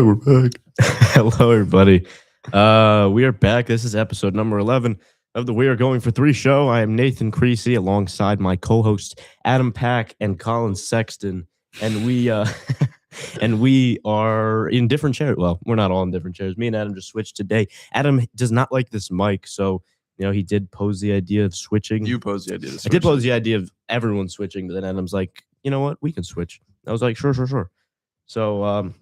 right, we're back. Hello, everybody. We are back. This is episode number 11 of the We Are Going for Three show. I am Nathan Creasy alongside my co-hosts Adam Pack and Colin Sexton, and we and we are in different chairs. Well, we're not all in different chairs. Me and Adam just switched today. Adam does not like this mic, so he did pose the idea of switching. You posed the idea. I did pose the idea of everyone switching, but then Adam's like, you know what, we can switch. I was like, sure. So,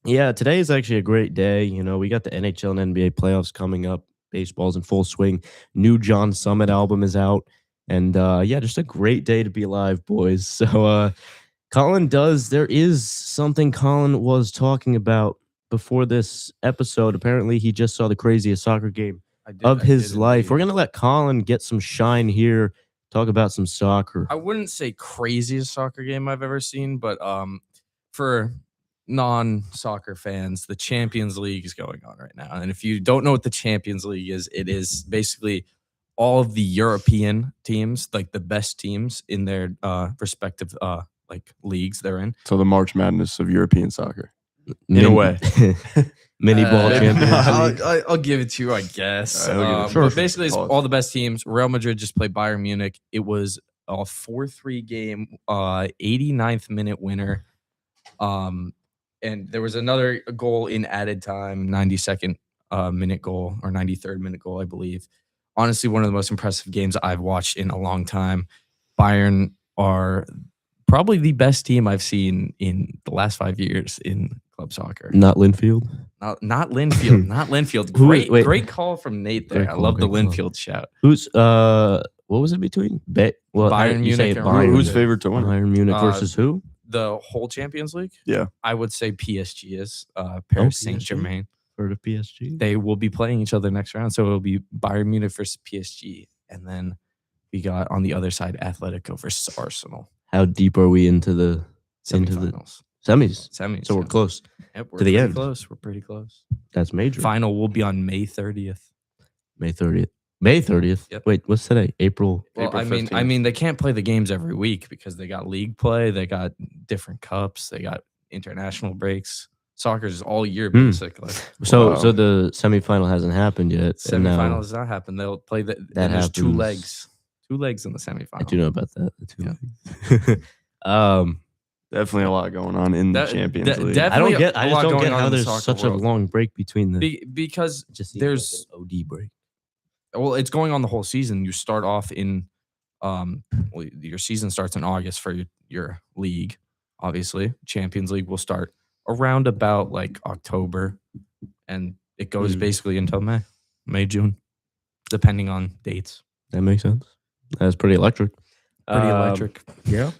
yeah, today is actually a great day. We got the NHL and NBA playoffs coming up. Baseball's in full swing. New John Summit album is out. And yeah, just a great day to be alive, boys. So there is something Colin was talking about before this episode. Apparently, he just saw the craziest soccer game of his life. We're going to let Colin get some shine here, talk about some soccer. I wouldn't say craziest soccer game I've ever seen, but for non-soccer fans, the Champions League is going on right now. And if you don't know what the Champions League is, it is basically all of the European teams, like the best teams in their respective leagues they're in. So the March Madness of European soccer, in a way. Mini ball Champions League. I'll give it to you, I guess. Sure. But basically, it's all the best teams. Real Madrid just played Bayern Munich. It was a 4-3 game, 89th minute winner. And there was another goal in added time, 92nd minute goal or 93rd minute goal, I believe. Honestly, one of the most impressive games I've watched in a long time. Bayern are probably the best team I've seen in the last 5 years in club soccer. Not Linfield? Not Linfield. Not Linfield. Great call from Nate there. I love the Linfield shout. Who's what was it between? Bayern Munich. Who's favored to win? Bayern Munich versus who? The whole Champions League? Yeah. I would say PSG is Paris Saint-Germain. Heard of PSG? They will be playing each other next round. So it'll be Bayern Munich versus PSG. And then we got on the other side Atletico versus Arsenal. How deep are we into the Semifinals? Semis. So we're close. Yep, we're to the end. Close. We're pretty close. That's major. Final will be on May 30th. May 30th. Yep. Wait, what's today? April. Well, April 15th. I mean, they can't play the games every week because they got league play, they got different cups, they got international breaks. Soccer is all year basically. So the semifinal hasn't happened yet. Semifinal has not happened. They'll play there's 2 legs. 2 legs in the semifinal. I do know about that. The 2 legs. Definitely a lot going on in the Champions League. I just don't get how there's such a long break between the because just there's like an OD break. Well, it's going on the whole season. You start off in your season starts in August for your league. Obviously, Champions League will start around about like October, and it goes basically until May, June, depending on dates. That makes sense. That's pretty electric. Yeah.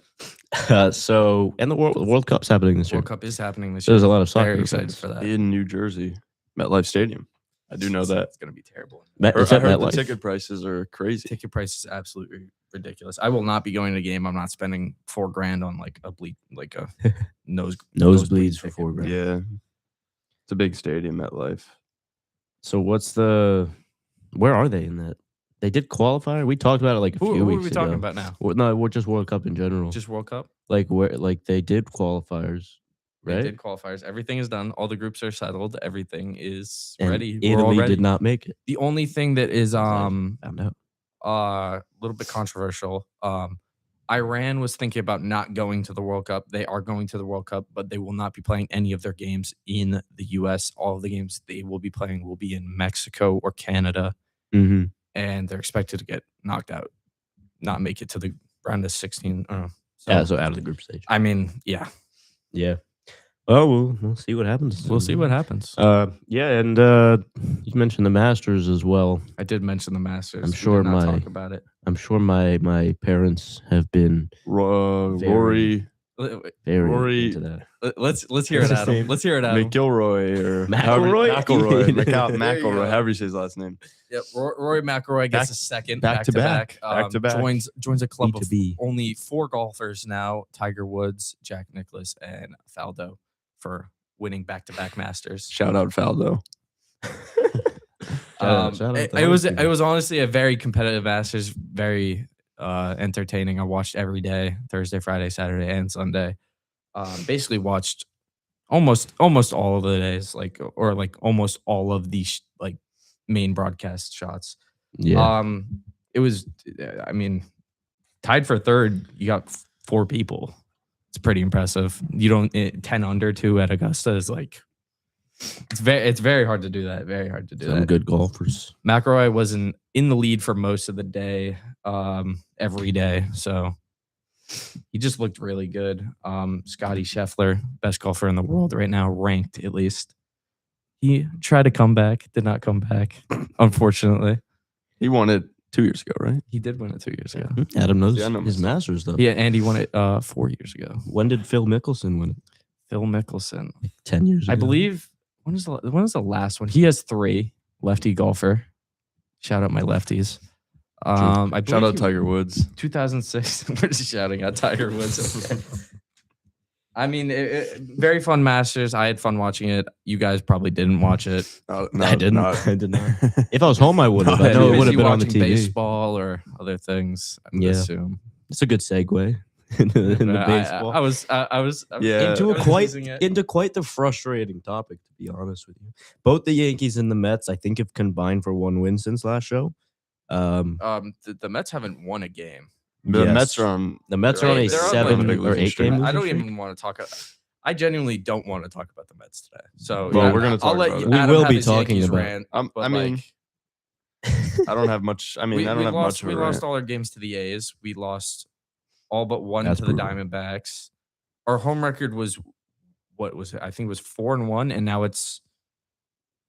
So, and the World Cup's happening this year. World Cup is happening this year. There's a lot of soccer. Very excited for that. In New Jersey, MetLife Stadium. I do know that. It's going to be terrible. I heard the ticket prices are crazy. Ticket price is absolutely ridiculous. I will not be going to a game. I'm not spending $4,000 on like a nosebleeds for $4,000. Yeah, it's a big stadium, MetLife. So where are they in that? They did qualify. We talked about it like a few weeks ago. Who are we talking about now? No, we're just World Cup in general. Just World Cup? Like they did qualifiers. Right? They did qualifiers. Everything is done. All the groups are settled. Everything is and ready. Italy did not make it. The only thing that is found out. A little bit controversial. Iran was thinking about not going to the World Cup. They are going to the World Cup, but they will not be playing any of their games in the U.S. All of the games they will be playing will be in Mexico or Canada, and they're expected to get knocked out, not make it to the round of 16. So out of the group stage. I mean, yeah. Oh, we'll see what happens. We'll see what happens. Yeah, and you mentioned the Masters as well. I did mention the Masters. I'm sure talk about it. I'm sure my parents have been Rory very into that. Let's hear it, Adam. Let's hear it, Adam. McIlroy or McIlroy? McIlroy, however you say his last name. Yep, Rory McIlroy gets a second back to back. Joins a club of only 4 golfers now: Tiger Woods, Jack Nicklaus, and Faldo for winning back-to-back Masters. Shout out Faldo. It was honestly a very competitive Masters, very entertaining. I watched every day, Thursday, Friday, Saturday, and Sunday. Basically watched almost all of the days, like or like almost all of the like main broadcast shots. Yeah. It was, I mean, tied for third. You got 4 people. It's pretty impressive. You don't 10 under 2 at Augusta is like it's very hard to do that. Very hard to do Some that. good golfers. McIlroy was in the lead for most of the day, every day. So he just looked really good. Scotty Scheffler, best golfer in the world right now, ranked at least. He tried to come back, did not come back, unfortunately. He won it 2 years ago, right? He did win it 2 years ago. Adam knows Yeah, I know his myself. Masters though. Yeah, and he won it 4 years ago. When did Phil Mickelson win it? Phil Mickelson. 10 years ago. I believe when was the last one? He has 3. Lefty golfer. Shout out my lefties. I Shout believe out he- Tiger Woods. 2006. We're just shouting at Tiger Woods. Okay. I mean, very fun Masters. I had fun watching it. You guys probably didn't watch it. I didn't. I did not. If I was home, I would have. No, I know it Busy would have been on the watching TV. baseball or other things. I would Yeah. assume. It's a good segue into baseball. I was Yeah. into I a was quite using it. into quite the frustrating topic, to be honest with you. Both the Yankees and the Mets, I think, have combined for 1 win since last show. The Mets haven't won a game. The Yes. Mets are on. The Mets are on a They're on, like, 7 a big or losing 8 streak. game. I don't losing streak. even want to talk. I genuinely don't want to talk about the Mets today. So Well, yeah, we're gonna I'll talk let about you. it. We Adam will have be his talking Yankees about it. rant, I but, mean, like, I don't have much. I mean, I don't have lost, much of we a lost rant. all our games to the A's. We lost all but one That's to the brutal. Diamondbacks. Our home record was what was it? I think it was 4-1, and now it's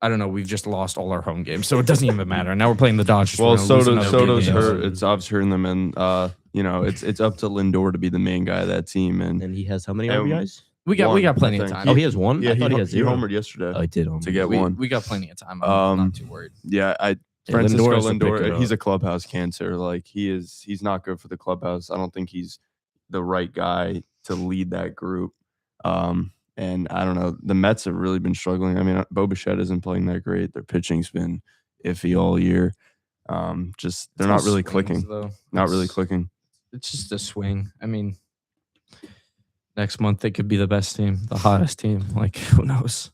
I don't know. We've just lost all our home games, so it doesn't even matter. Now we're playing the Dodgers. Well, We're gonna lose another Soto's game. hurt. It's obviously hurting them, and you know, it's up to Lindor to be the main guy of that team. And And he has how many And RBIs? We got one, plenty I of think. time. Oh, he has 1? yeah, I thought he had 0. homered yesterday Oh, he did. to get we, one. we got plenty of time. I'm not too worried. Yeah, Yeah, Francisco Lindor has to pick it Lindor, he's up. a clubhouse cancer. Like he's not good for the clubhouse. I don't think he's the right guy to lead that group. And I don't know. The Mets have really been struggling. I mean, Bo Bichette isn't playing that great. Their pitching's been iffy all year. Just they're It's not all really swings, clicking. though. Not really It's- clicking. It's just a swing. I mean, next month they could be the best team, the hottest team. Like, who knows?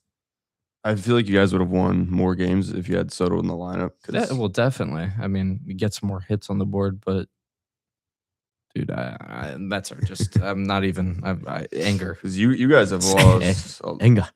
I feel like you guys would have won more games if you had Soto in the lineup. 'Cause Well, definitely. I mean, we get some more hits on the board, but dude, Mets are just. I'm not even. Anger. you guys have lost. Enga.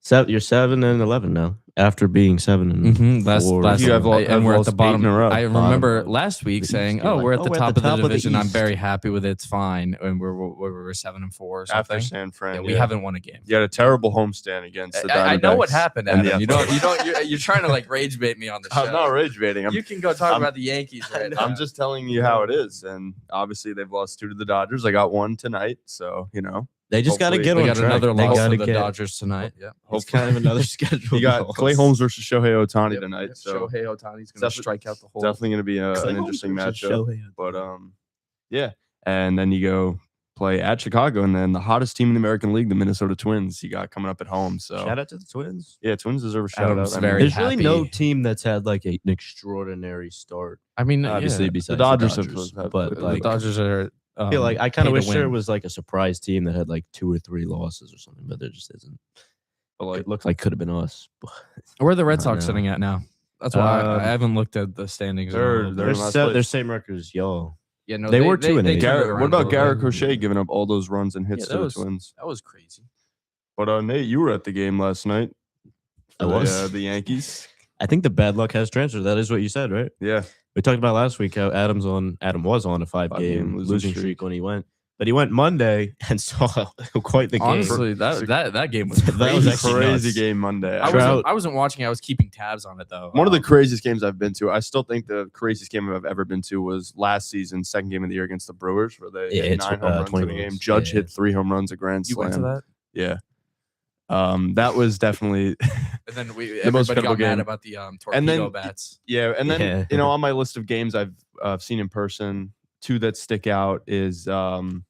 You're 7-11 now after being 7 and Mm-hmm. Last You have and we're at the lost 8 bottom. in a row. I remember Bottom. last week The saying, East, you're "Oh, we're like, at the "Oh, top of the division. I'm East." very happy with it. It's fine." And we're 7-4 or After something. San Fran. Yeah, we haven't won a game. You had a terrible homestand against the I know what Diamondbacks happened, and the Adam. You're trying to like rage bait me on the show. I'm not rage baiting. You can go talk I'm- about the Yankees right now. I'm just telling you how it is. And obviously, they've lost 2 to the Dodgers. I got 1 tonight. So, you know, They just got to Hopefully- get we on got track. another They loss gotta to the get- Dodgers tonight. Yeah. It's kind of another schedule. you got Clay Holmes versus Shohei Otani Yep, tonight. yep. So, Shohei Otani's going to definitely- strike out the whole. definitely going to be an interesting matchup. But, yeah. And then you go play at Chicago. And then the hottest team in the American League, the Minnesota Twins, you got coming up at home. So, Shout out to the Twins. yeah, Twins deserve a shout Adam's out. very There's really no happy. team that's had like an extraordinary start. I mean, Obviously, yeah, besides Dodgers the have- Dodgers, have- but the the like Dodgers are. I feel like I kind pay of to wish there win. was like a surprise team that had like 2 or 3 losses or something, but there just isn't. But, like, It looks like could have been us. but Where are the Red I Sox know. sitting at now? That's why Um, I haven't looked at the standings. in a they're- little bit. they're They're, in last their place. same record as y'all. Yeah, no, they were 2 and 8. turned it Garrett, around what a about little Garrett bit. Crochet giving up all those runs and hits Yeah, to that the was- Twins? That was crazy. But Nate, you were at the game last night. I for was. the Yankees. I think the bad luck has transferred. That is what you said, right? Yeah, We talked about last week how Adam was on a 5-game 5-game losing losing streak streak. when he went. But he went Monday and saw quite the game. Honestly, that game was crazy. That was actually crazy nuts. game Monday. I Trout- wasn't watching. I was keeping tabs on it though. One of the craziest games I've been to. I still think the craziest game I've ever been to was last season, second game of the year against the Brewers, where they Yeah, hit it's, 9 home runs in 20 the game. runs. Judge Yeah. hit 3 home runs, a grand you slam. went to that, Yeah. That was definitely and then The most everybody got incredible mad game. about the torpedo And then- bats. yeah. And then Yeah. you know, on my list of games I've seen in person, 2 that stick out is the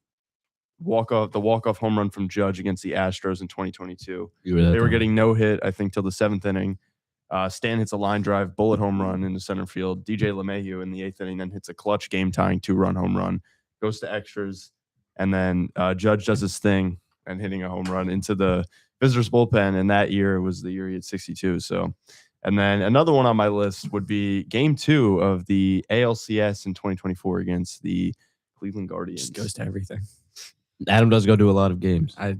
walk off home run from Judge against the Astros in 2022. You were that They were time. getting no hit, I think, till the 7th inning. Stan hits a line drive, bullet home run into center field. DJ LeMahieu in the 8th inning then hits a clutch game tying 2-run home run, goes to extras, and then Judge does his thing and hitting a home run into the visitors bullpen, and that year was the year he had 62. So, and then another one on my list would be Game 2 of the ALCS in 2024 against the Cleveland Guardians. Just goes to everything. Adam does go to a lot of games. I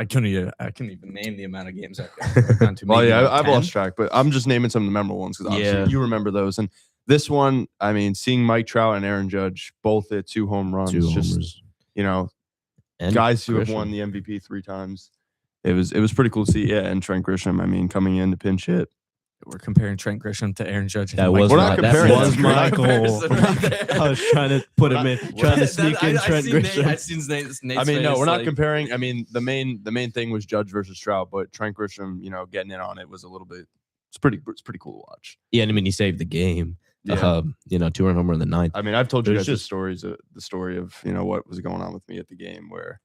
couldn't even name the amount of games I've gone to. Well, Maybe yeah, like I've 10. lost track, but I'm just naming some of the memorable ones because obviously Yeah. you remember those. And this one, I mean, seeing Mike Trout and Aaron Judge both hit 2 home runs, 2 just homers. you know, And guys who have Grisham. won the MVP 3 times. It was pretty cool to see. Yeah, and Trent Grisham, I mean, coming in to pinch hit. We're comparing Trent Grisham to Aaron Judge. That Mike was We're Trout. not my, comparing that them. was We're my not goal. comparison right there. I was trying to put We're him in, not- trying to sneak in I've Trent seen Grisham. I've seen Nate's I mean, no, face, we're not like- comparing. I mean, the main thing was Judge versus Trout, but Trent Grisham, getting in on it was a little bit. It's pretty cool to watch. Yeah, and I mean, he saved the game. Yeah. 2-run homer in the 9th. I mean, I've told you There's guys just- the story of what was going on with me at the game where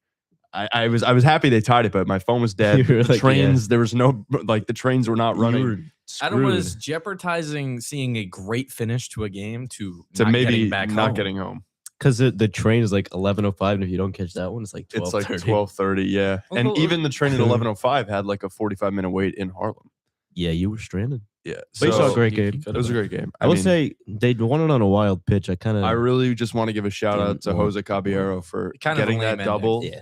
I was happy they tied it, but my phone was dead. You were The like, trains, there was no the trains were not running. Adam was jeopardizing seeing a great finish to a game to not maybe getting back not home. getting home. because the train is like 11:05, and if you don't catch that one, it's like 12:30. It's like 12:30, yeah. Well, And well, even the train at 11:05 had like a 45-minute wait in Harlem. Yeah, you were stranded. Yeah, But you saw a so great He game. could've it was a been. great game. I will mean, say they won it on a wild pitch. I kind of I really just want to give a shout out to Didn't Jose Caballero for Kind of a getting lame that ending. double. yeah.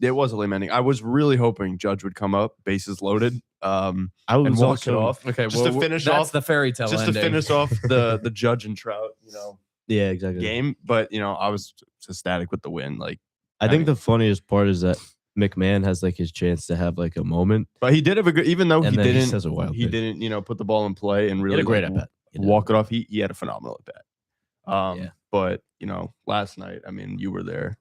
It was a lame ending. I was really hoping Judge would come up, bases loaded, I and was walk it also off. Okay, Just to finish that's off- the fairy tale Just ending. to finish off the Judge and Trout, yeah exactly. game. But I was ecstatic with the win. Like, I think mean- the funniest part is that McMahon has like his chance to have like a moment, but he did have a good, even though and he then didn't, he says a wild. he pitch. didn't, put the ball in play and He really had a great like, at bat. walk it off. He had a phenomenal at bat. Yeah. But last night, I mean, you were there.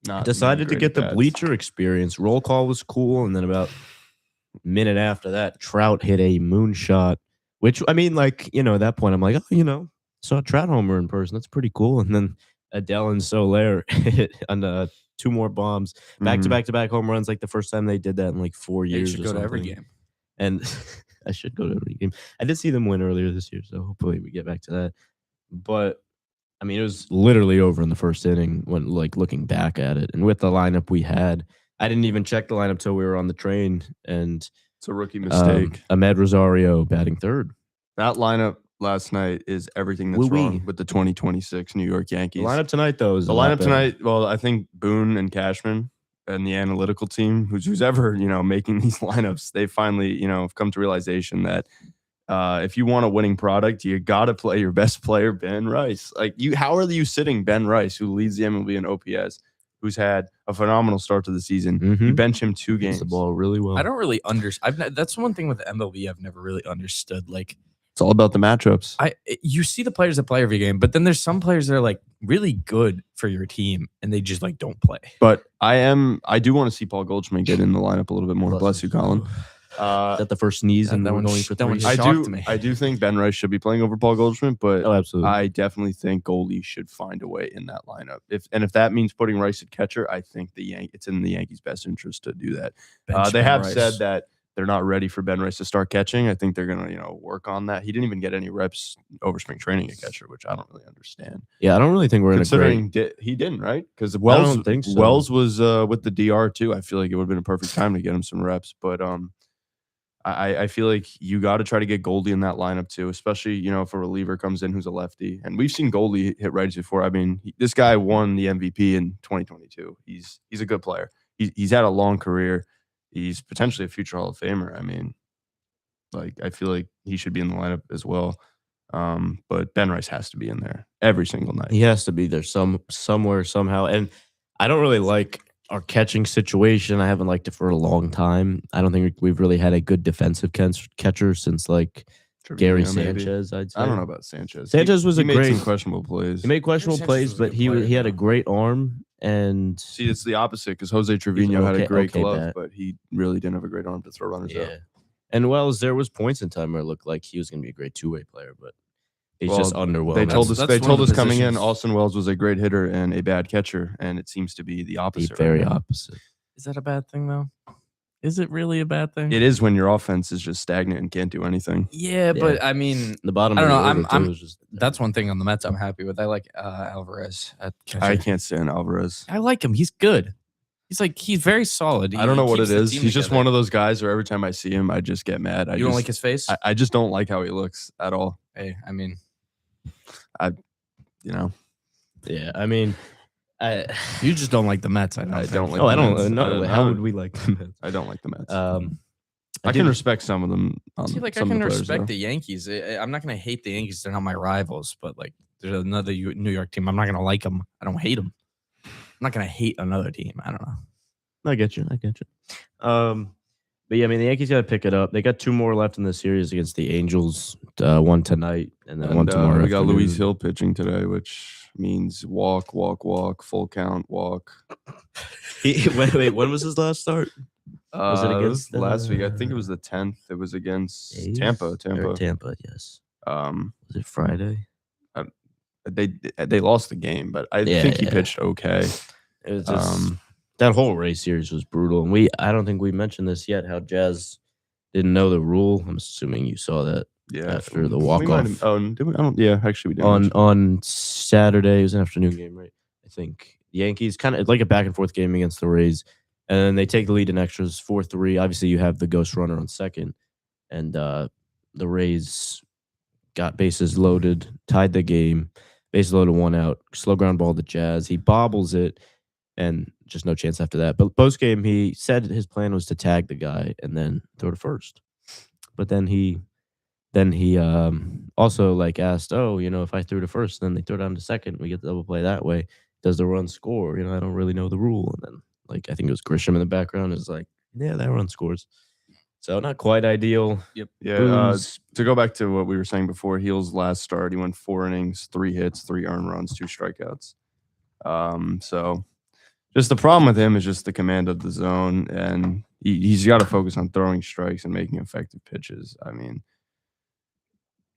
Not Decided to many get great the at-bats. bleacher experience. Roll call was cool, and then about a minute after that, Trout hit a moonshot. Which I mean, like at that point, I'm like, oh, saw a Trout homer in person. That's pretty cool. And then Adele and Soler hit on 2 more bombs, back Mhm. to back to back home runs. Like the first time they did that in like 4 Yeah, you years. should or go to every something. game. And I should go to every game. I did see them win earlier this year, so hopefully we get back to that. But I mean, it was literally over in the first inning when, like, looking back at it, and with the lineup we had, I didn't even check the lineup till we were on the train. And It's a rookie mistake. Ahmed Rosario batting third. That lineup last night is everything that's Woo-wee. wrong with the 2026 New York The Yankees. lineup tonight, though, is The a lot lineup better. tonight, well, I think Boone and Cashman and the analytical team, who's ever, making these lineups, they finally, have come to realization that if you want a winning product, you got to play your best player, Ben Rice. Like, how are you sitting Ben Rice, who leads the MLB in OPS, who's had a phenomenal start to the season? You Mhm. bench him 2 Hits games. the ball really well. I don't really understand. That's one thing with the MLB I've never really understood. Like, It's all about the matchups. you see the players that play every game, but then there's some players that are like really good for your team, and they just like don't play. But I do want to see Paul Goldschmidt get in the lineup a little bit more. Bless you, Colin. Is that the first sneeze, That- and that we're one going sh- for that 3? one I shocked do. me. I do think Ben Rice should be playing over Paul Goldschmidt, but Oh, absolutely. I definitely think Goldie should find a way in that lineup. If that means putting Rice at catcher, I think it's in the Yankees' best interest to do that. Bench They Ben have Rice. said that they're not ready for Ben Rice to start catching. I think they're gonna work on that. He didn't even get any reps over spring training at catcher, which I don't really understand. Yeah, I don't really think we're in a great. Considering he didn't, right? Because don't think so. Wells was with the DR too. I feel like it would have been a perfect time to get him some reps, but I feel like you got to try to get Goldie in that lineup too, especially if a reliever comes in who's a lefty. And we've seen Goldie hit righties before. I mean, this guy won the MVP in 2022. He's a good player. He's had a long career. He's potentially a future Hall of Famer. I mean, like I feel like he should be in the lineup as well. But Ben Rice has to be in there every single night. He has to be there somewhere somehow. And I don't really like our catching situation. I haven't liked it for a long time. I don't think we've really had a good defensive catcher since like Gary Trevino, maybe. Sanchez. I'd say. I don't know about Sanchez. Sanchez was he a made great. some questionable plays. He made questionable Sanchez plays, was a but good he player, had a though. great arm and See, it's the opposite because Jose Trevino had a okay- great okay glove, bat. but he really didn't have a great arm to throw runners out. yeah. And Wells, there was points in time where it looked like he was going to be a great 2-way player, but he's Well, just underwhelmed. They told us. that's They one told of the us coming in. positions- Austin Wells was a great hitter and a bad catcher, and it seems to be the the opposite. right very now. opposite. Is that a bad thing though? Is it really a bad thing? It is when your offense is just stagnant and can't do anything. Yeah, but I mean, The bottom. I don't of know, the I'm- order, too, I'm- is just that's one thing on the Mets I'm happy with. I like Alvarez at catcher. I can't stand Alvarez. I like him. He's good. he's very solid. I don't know what keeps it the is. team He's just together. one of those guys where every time I see him, I just get mad. You don't like his face? I just don't like how he looks at all. Hey, I mean, You know, Yeah, I mean, you just don't like the Mets. I I think. don't like. oh, I the don't Mets. know. How would we like them? I don't like the Mets. I can did- respect some of them. See, like I some of can the players, respect though. the Yankees. I'm not gonna hate the Yankees. They're not my rivals, but like there's another New York team. I'm not gonna like them. I don't hate them. I'm not gonna hate another team. I don't know. I get you. But yeah, I mean, the Yankees got to pick it up. They got 2 more left in the series against the Angels. One tonight and then one tomorrow. We got Luis afternoon. Hill pitching today, which means walk, full count, walk. Wait, when was his last start? Was it It was against, last week? I think it was the 10th. It was against A's? Tampa. Or Tampa. Tampa, yes. Um, Was it Friday? they lost the game, but I Yeah, think he yeah. pitched okay. It was just Um, that whole Rays series was brutal, and I don't think we mentioned this yet. How Jazz didn't know the rule. I'm assuming you saw that yeah, after the we might walk-off. have- Oh, did we? I don't. Yeah, actually, we did. on Saturday. It was an afternoon game, right? I think the Yankees kind of like a back and forth game against the Rays, and then they take the lead in extras 4-3. Obviously, you have the ghost runner on second, and the Rays got bases loaded, tied the game, bases loaded, 1 out, slow ground ball to Jazz. He bobbles it, and just no chance after that. But post game, he said his plan was to tag the guy and then throw to first. But then he also like asked, oh, if I threw to first, then they throw down to second. We get the double play that way. Does the run score? I don't really know the rule. And then I think it was Grisham in the background is like, yeah, that run scores. So not quite ideal. Yep. Yeah. Boone's- To go back to what we were saying before, Hill's last start, he went 4 innings, 3 hits, 3 earned runs, 2 strikeouts. So just the problem with him is just the command of the zone, and he's got to focus on throwing strikes and making effective pitches. I mean,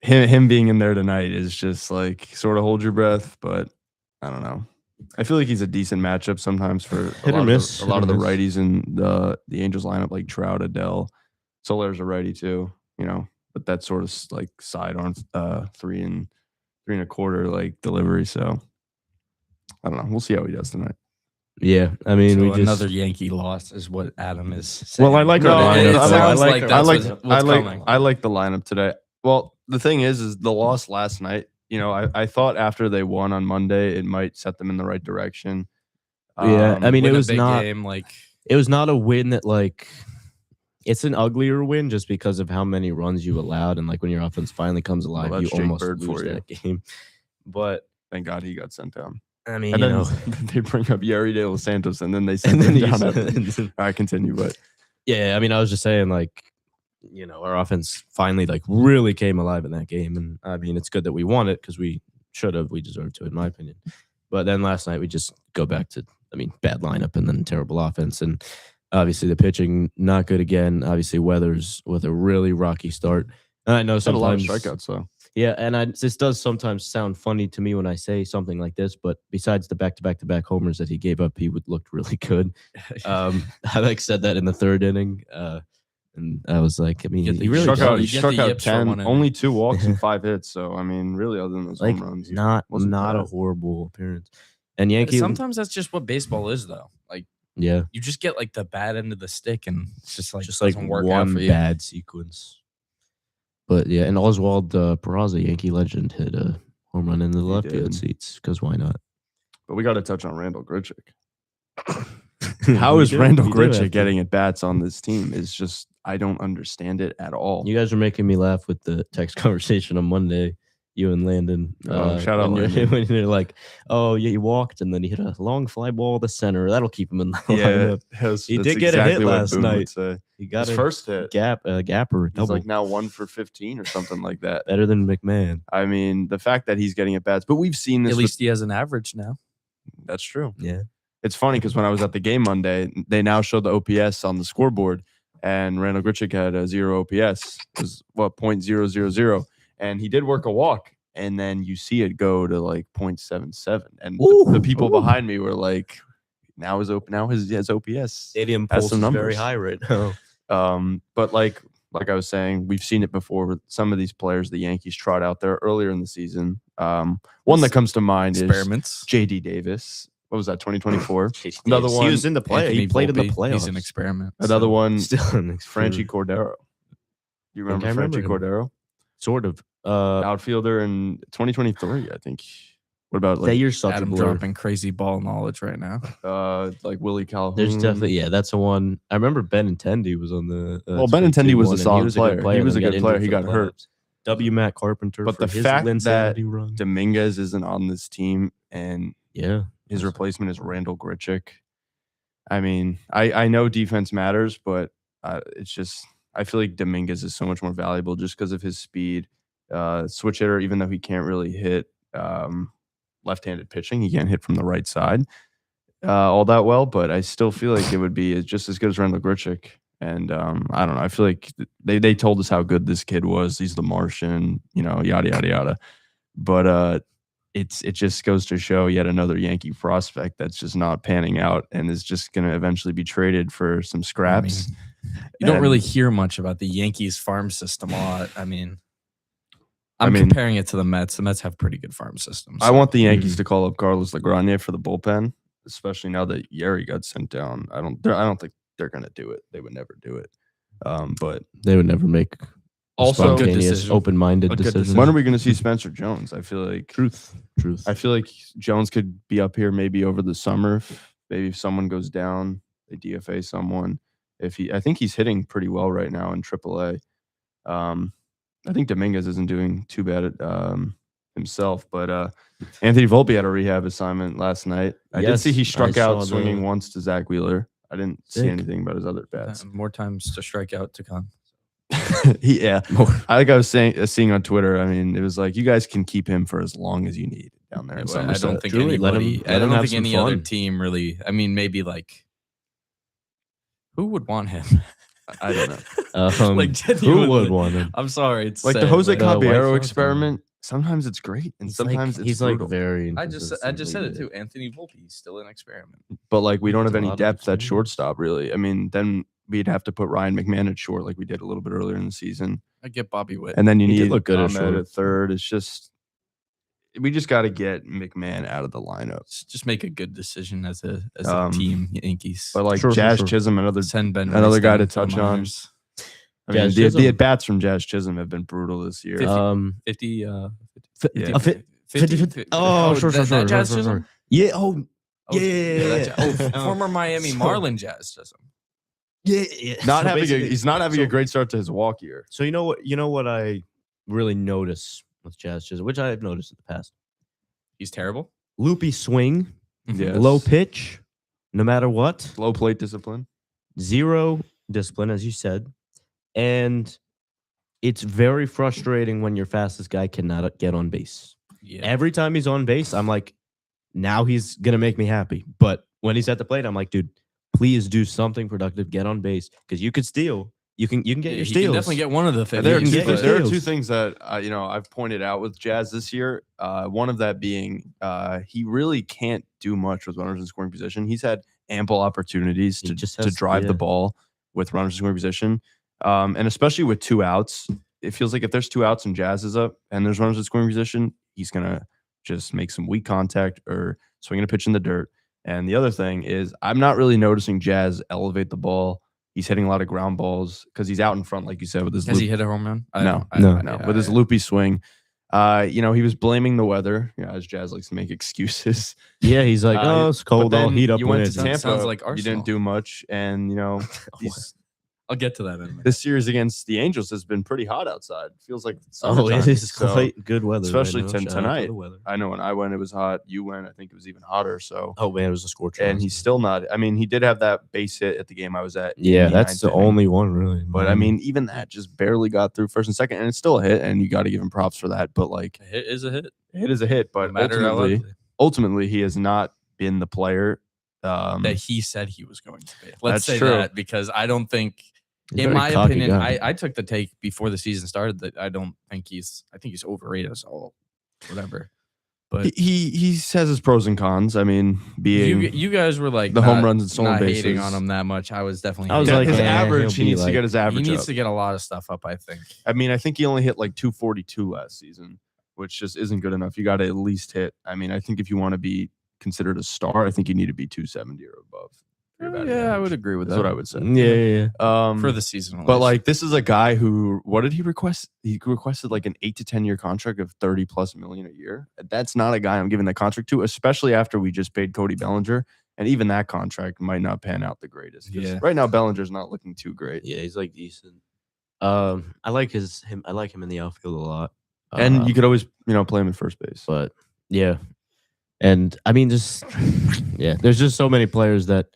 him being in there tonight is just like sort of hold your breath, but I don't know. I feel like he's a decent matchup sometimes for Hit or miss, a lot hit of or the miss. righties in the Angels lineup, like Trout, Adele. Soler's a righty too, but that's sort of like sidearm 3 1/4 like delivery. So I don't know. We'll see how he does tonight. Yeah, I mean, So we just another Yankee loss is what Adam is saying. Well, I like No, our it lineup. sounds I like our- that's I what's coming. like the lineup today. Well, the thing is the loss last night. I thought after they won on Monday, it might set them in the right direction. Yeah, I mean, win it a was big not. game, like It was not a win that it's an uglier win just because of how many runs you allowed, and when your offense finally comes alive, that's you Jake almost Bird lose for you. that game. But thank God he got sent down. I mean, And then they bring up Yeri De Los Santos, and then they send and then him down. he's- I continue, but yeah, I mean, I was just saying, our offense finally really came alive in that game, and I mean, it's good that we won it because we deserved to, in my opinion. But then last night we just go back to, bad lineup and then terrible offense, and obviously the pitching not good again. Obviously, Weathers with a really rocky start. And I know had a lot of sometimes strikeouts though. Yeah, and this does sometimes sound funny to me when I say something like this, but besides the back-to-back homers that he gave up, he looked really good. I said that in the 3rd inning, and I was like, You get the he really struck does. out. You He get struck the out yips for 10, one inning. only 2 walks and 5 hits. So really, other than those home runs, not wasn't a bad. horrible appearance. And Yankee, sometimes that's just what baseball is, though. Like yeah, you just get the bad end of the stick, and it's just just doesn't work out one for you. bad sequence. But yeah, and Oswald Peraza, Yankee legend, hit a home run in the left field did. seats because why not? But we got to touch on Randall Grichuk. How is We Randall do have Grichuk to. getting at bats on this team? It's just I don't understand it at all. You guys were making me laugh with the text conversation on Monday. You and Landon. Oh, shout out when you're- Landon. When you're like, oh yeah, he walked and then he hit a long fly ball to center. That'll keep him in the Yeah, lineup. He that's did get a hit exactly what last Boone would night. say. He got His a first hit. gapper He's double. like now 1 for 15 or something like that. Better than McMahon. I mean, the fact that he's getting at bats, but we've seen this. At with- least he has an average now. that's true. Yeah. It's funny because when I was at the game Monday, they now show the OPS on the scoreboard, and Randall Grichuk had a 0 OPS. It was what 0.000, and he did work a walk, and then you see it go to 0.77, and the people behind me were like, "Now his OPS." Stadium Has pulse some is very numbers. high right now. But like I was saying, we've seen it before with some of these players the Yankees trot out there earlier in the season. One that comes to mind is Experiments. JD Davis. what was that, 2024? Jeez, Another he one, was in the play. Anthony He played in the Volpe, playoffs. He's an experiment. Another so- one, Still an Franchi experiment. Cordero. You remember I remember Franchi him. Cordero? Sort of. Outfielder in 2023, I think. What about That like year's such a Adam blur. dropping crazy ball knowledge right now. like Willie Calhoun? There's definitely that's the one. I remember Benintendi was on the. Well, Benintendi was a 22-1, and solid good player. He was a then good got player. injured He for the got hurt. playoffs. W. Matt Carpenter. But for the his fact that insanity run. Dominguez isn't on this team and Yeah, his replacement is Randall Grichuk. I mean, I know defense matters, but it's just I feel like Dominguez is so much more valuable just because of his speed. Switch hitter, even though he can't really hit left-handed pitching, he can't hit from the right side all that well. But I still feel like it would be just as good as Randall Grichuk. And I don't know. I feel like they told us how good this kid was. He's the Martian, yada yada yada. But it just goes to show yet another Yankee prospect that's just not panning out and is just going to eventually be traded for some scraps. You don't And- really hear much about the Yankees farm system a lot. I mean, I'm mean- comparing it to the Mets. The Mets have pretty good farm systems. I want the Yankees to call up Carlos Legrand for the bullpen, especially now that Yeri got sent down. I don't think they're going to do it. They would never do it. But they would never make also, good spontaneous, decision. open-minded A good decisions. decision. when are we going to see Spencer Jones? I feel like Truth. I feel like Jones could be up here maybe over the summer. Maybe if someone goes down, they DFA someone. I think he's hitting pretty well right now in AAA. I think Dominguez isn't doing too bad at himself, but Anthony Volpe had a rehab assignment last night. I did see he Yes, struck I out saw swinging the- once to Zach Wheeler. I didn't see Sick. anything about his other bats. more times to strike out to come. Yeah, I was seeing on Twitter. I mean, it was like you guys can keep him for as long as you need down there. In But I Somerset. don't think Truly, let him- anybody. let I him don't have think some any other fun. team really. I mean, maybe like who would want him? I don't know. Like, who genuinely. would want him? I'm sorry, it's Like the sad, Jose but- The White Caballero Sox experiment. Sometimes it's great, and sometimes it's he's brutal. like very. I just said it inconsistently too. good. Anthony Volpe, he's still an experiment. But like we don't That's have a any lot of depth at experience. shortstop, really. I mean, then we'd have to put Ryan McMahon at short, like we did a little bit earlier in the season, I get Bobby Witt. and then you He did need look good at Ahmed short. at third. It's just we just got to get McMahon out of the lineup. Just make a good decision as a Um, team, Yankees. But like Sure, sure, Jazz sure. Chisholm, another Send Ben another Rice guy down to the touch on. minors. I mean, Jazz the Chisholm. at bats from Jazz Chisholm have been brutal this year. 50. 50, Yeah. 50. Oh, sure, that Jazz sure. Chisholm? Yeah. Oh, Oh, Yeah. that- oh, former Miami So- Marlin Jazz Chisholm. yeah. Not So having basically- he's not having so- a great start to his walk year. So you know what I really notice with Jazz Chisholm, which I've noticed in the past. He's terrible. Loopy swing, Yes. low pitch, no matter what. Low plate discipline. Zero discipline, as you said. And it's very frustrating when your fastest guy cannot get on base. Yeah. Every time he's on base, I'm like, now he's gonna make me happy. But when he's at the plate, I'm like, dude, please do something productive. Get on base because you could steal. You can get your he steals. can definitely get one of the 50. There are, can two, get your there are two steals. things that I've pointed out with Jazz this year. One of that being he really can't do much with runners in scoring position. He's had ample opportunities He to just to has- drive yeah. the ball with runners in scoring position, and especially with 2 outs. It feels like if there's 2 outs and Jazz is up and there's runners in scoring position, he's gonna just make some weak contact or swinging a pitch in the dirt. And the other thing is, I'm not really noticing Jazz elevate the ball. He's hitting a lot of ground balls because he's out in front, like you said, with his Has loop. he hit a home run? No. With his loopy swing. He was blaming the weather, as Jazz likes to make excuses. Yeah, he's like, Uh, oh, it's But cold. I'll then heat up you when went it's to Sounds Tampa. like you Arsenal. didn't do much, and these, I'll get to that in a minute. this series against the Angels has been pretty hot outside. Feels like Oh, summertime. it is So, quite good weather. especially right now. Shout out to tonight. the weather. I know when I went, it was hot. You went, I think it was even hotter. So, Oh man, it was a scorcher. and he's still not. I mean, he did have that base hit at the game I was at. in yeah, that's the ninth inning. only one really. But I mean, even that just barely got through first and second, and it's still a hit, and you got to give him props for that. But like, A hit is a hit. a hit is a hit. But No matter how ultimately, he has not been the player. that he said he was going to be. Let's That's say true. that because I don't think, He's a in very my cocky opinion, guy. I took the take before the season started that I think he's overrated as all whatever. But he has his pros and cons. I mean, being you guys were like the home not- runs and stolen not hating bases. on him that much. I was definitely. I was hating like, on his him. average, he'll he be needs to like- get his he average needs up. to get a lot of stuff up. I think. I mean, I think he only hit like 242 last season, which just isn't good enough. You got to at least hit. I mean, I think if you want to be considered a star, I think you need to be 270 or above. for your batting Yeah, I average. would agree with That's that. what I would say. Yeah. For the season. at But least. like this is a guy who, what did he request? He requested like an 8 to 10 year contract of 30+ million a year. That's not a guy I'm giving the contract to, especially after we just paid Cody Bellinger, and even that contract might not pan out the greatest. 'Cause Yeah. right now Bellinger's not looking too great. Yeah, he's like decent. I like him. I like him in the outfield a lot. And you could always, play him at first base. but yeah, and I mean, just yeah, there's just so many players that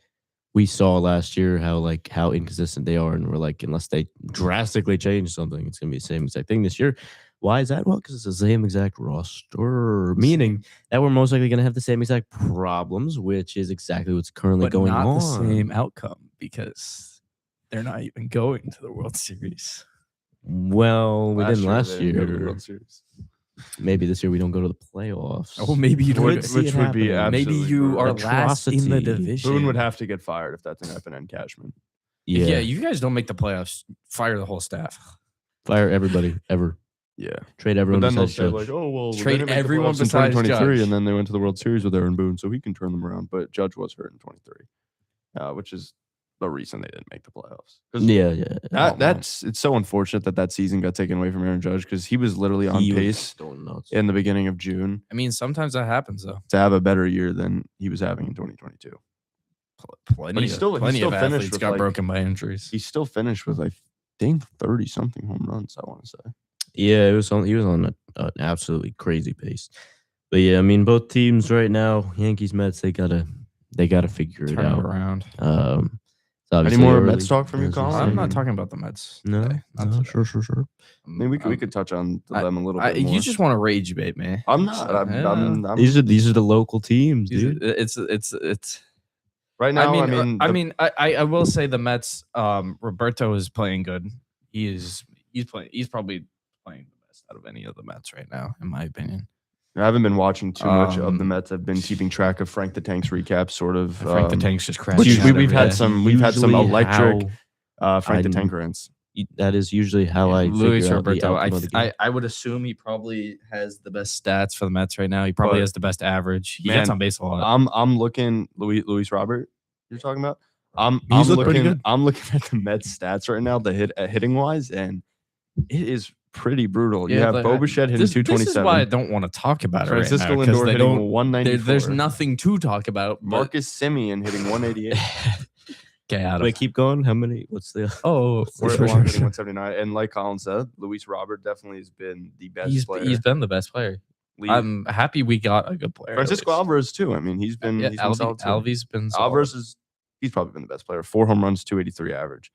we saw last year how inconsistent they are, and we're like, unless they drastically change something, it's gonna be the same exact thing this year. Why is that? Well, because it's the same exact roster, meaning that we're most likely gonna have the same exact problems, which is exactly what's currently but going not on. the same outcome because they're not even going to the World Series. Well, we didn't last they didn't go to the year. World Series. Maybe this year we don't go to the playoffs. Oh, maybe you Could don't. see which it would be happening. Maybe absolutely you brutal. are last in the Atrocity. division. Boone would have to get fired if that thing happened in Cashman. Yeah, you guys don't make the playoffs. Fire the whole staff. Fire everybody ever. Yeah. Trade But everyone then they'll besides say Judge. like, oh well, Trade they didn't make the everyone playoffs in besides 2023, Judge. and then they went to the World Series with Aaron Boone, so he can turn them around. But Judge was hurt in 23, which is the reason they didn't make the playoffs. 'Cause yeah. it's so unfortunate that season got taken away from Aaron Judge because he was literally on He was pace going nuts. in the beginning of June I mean, sometimes that happens though. to have a better year than he was having in 2022. Plenty, he still of finished athletes with, got like- broken by injuries. He still finished with I think 30 something home runs. I want to say. Yeah, he was on an absolutely crazy pace. But yeah, I mean, both teams right now, Yankees, Mets, they gotta figure it Turn it out. around. It's Any obviously more early. Mets talk from you, As I Colin? said. I'm not talking about the Mets. No, today. Not no, today. sure. I mean, we could touch on them a little bit more. You just want to rage bait me. I'm not. I'm These are the local teams, These- dude. It's. right now. I mean, I will say the Mets. Roberto is playing good. He's probably playing the best out of any of the Mets right now, in my opinion. I haven't been watching too much of the Um, Mets. I've been keeping track of Frank the Tank's recaps, sort of. Frank the Tank's just which crashing. out we've every had day. some electric Frank the I'm- Tank rants. That is usually how I Luis figure out the Roberto. outcome of the game. I would assume he probably has the best stats for the Mets right now. He probably But- has the best average. He Man, gets on base a lot. I'm looking Luis Robert. You're talking about. I'm looked pretty looking. good. I'm looking at the Mets stats right now. The hitting wise, and it is pretty brutal. You Yeah, have like, Bo Bichette hitting This is 227. why I don't want to talk about it right Francisco now, 'cause Lindor they hitting don't- 194. there's nothing to talk about. but- Marcus Simeon hitting 188. Get out of Wait, keep going. How many? What's the? Oh, We're sure. hitting 179. And like Colin said, Luis Robert definitely has been the best player. He's been the best player. Lead- I'm happy we got a good player. at Francisco least. Alvarez too. I mean, he's been solid too. Alvy's been solid. Alvarez he's probably been the best player. 4 home runs, 283 average.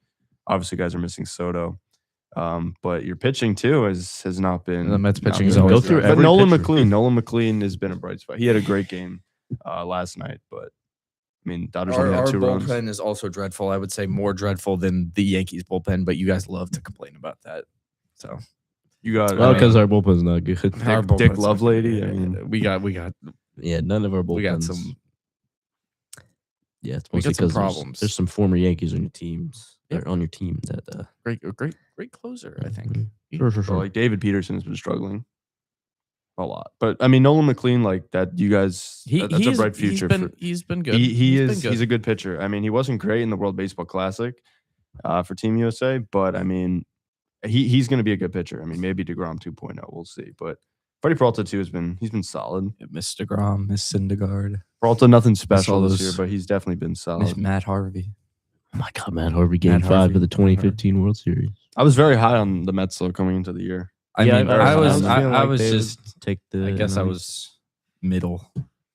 Obviously, guys are missing Soto. But your pitching too has not been. The Mets not pitching is been always great. Go through But every Nolan pitcher. McLean has been a bright spot. He had a great game last night, but I mean, Dodgers only Our had 2 runs. bullpen is also dreadful. I would say more dreadful than the Yankees bullpen, but you guys love to complain about that. So You got Well, I because mean- our bullpen's not good. our Dick bullpen's- Lovelady. I yeah, mean, we got Yeah, none of our bullpens. we got some. Yeah, it's we mostly got some 'cause problems. There's some former Yankees on your teams. Yeah. Or on your team that. Great closer. I think. Sure. but, like David Peterson has been struggling a lot. But I mean, Nolan McLean, like that, you guys, that's a bright future. He's been good. He's a good pitcher. I mean, he wasn't great in the World Baseball Classic for Team USA, but I mean, he's going to be a good pitcher. I mean, maybe DeGrom 2.0, we'll see. But Freddie Peralta too he's been solid. Miss DeGrom, Miss Syndergaard, Peralta nothing special all this those- year, but he's definitely been Miss solid. Matt Harvey. Oh my God, Matt Harvey game Matt 5 Harvey. of the 2015 World Series. I was very high on the Mets though coming into the year. I mean, very I high was on them. I, feeling I like was they would just take the. I guess I NL. was middle.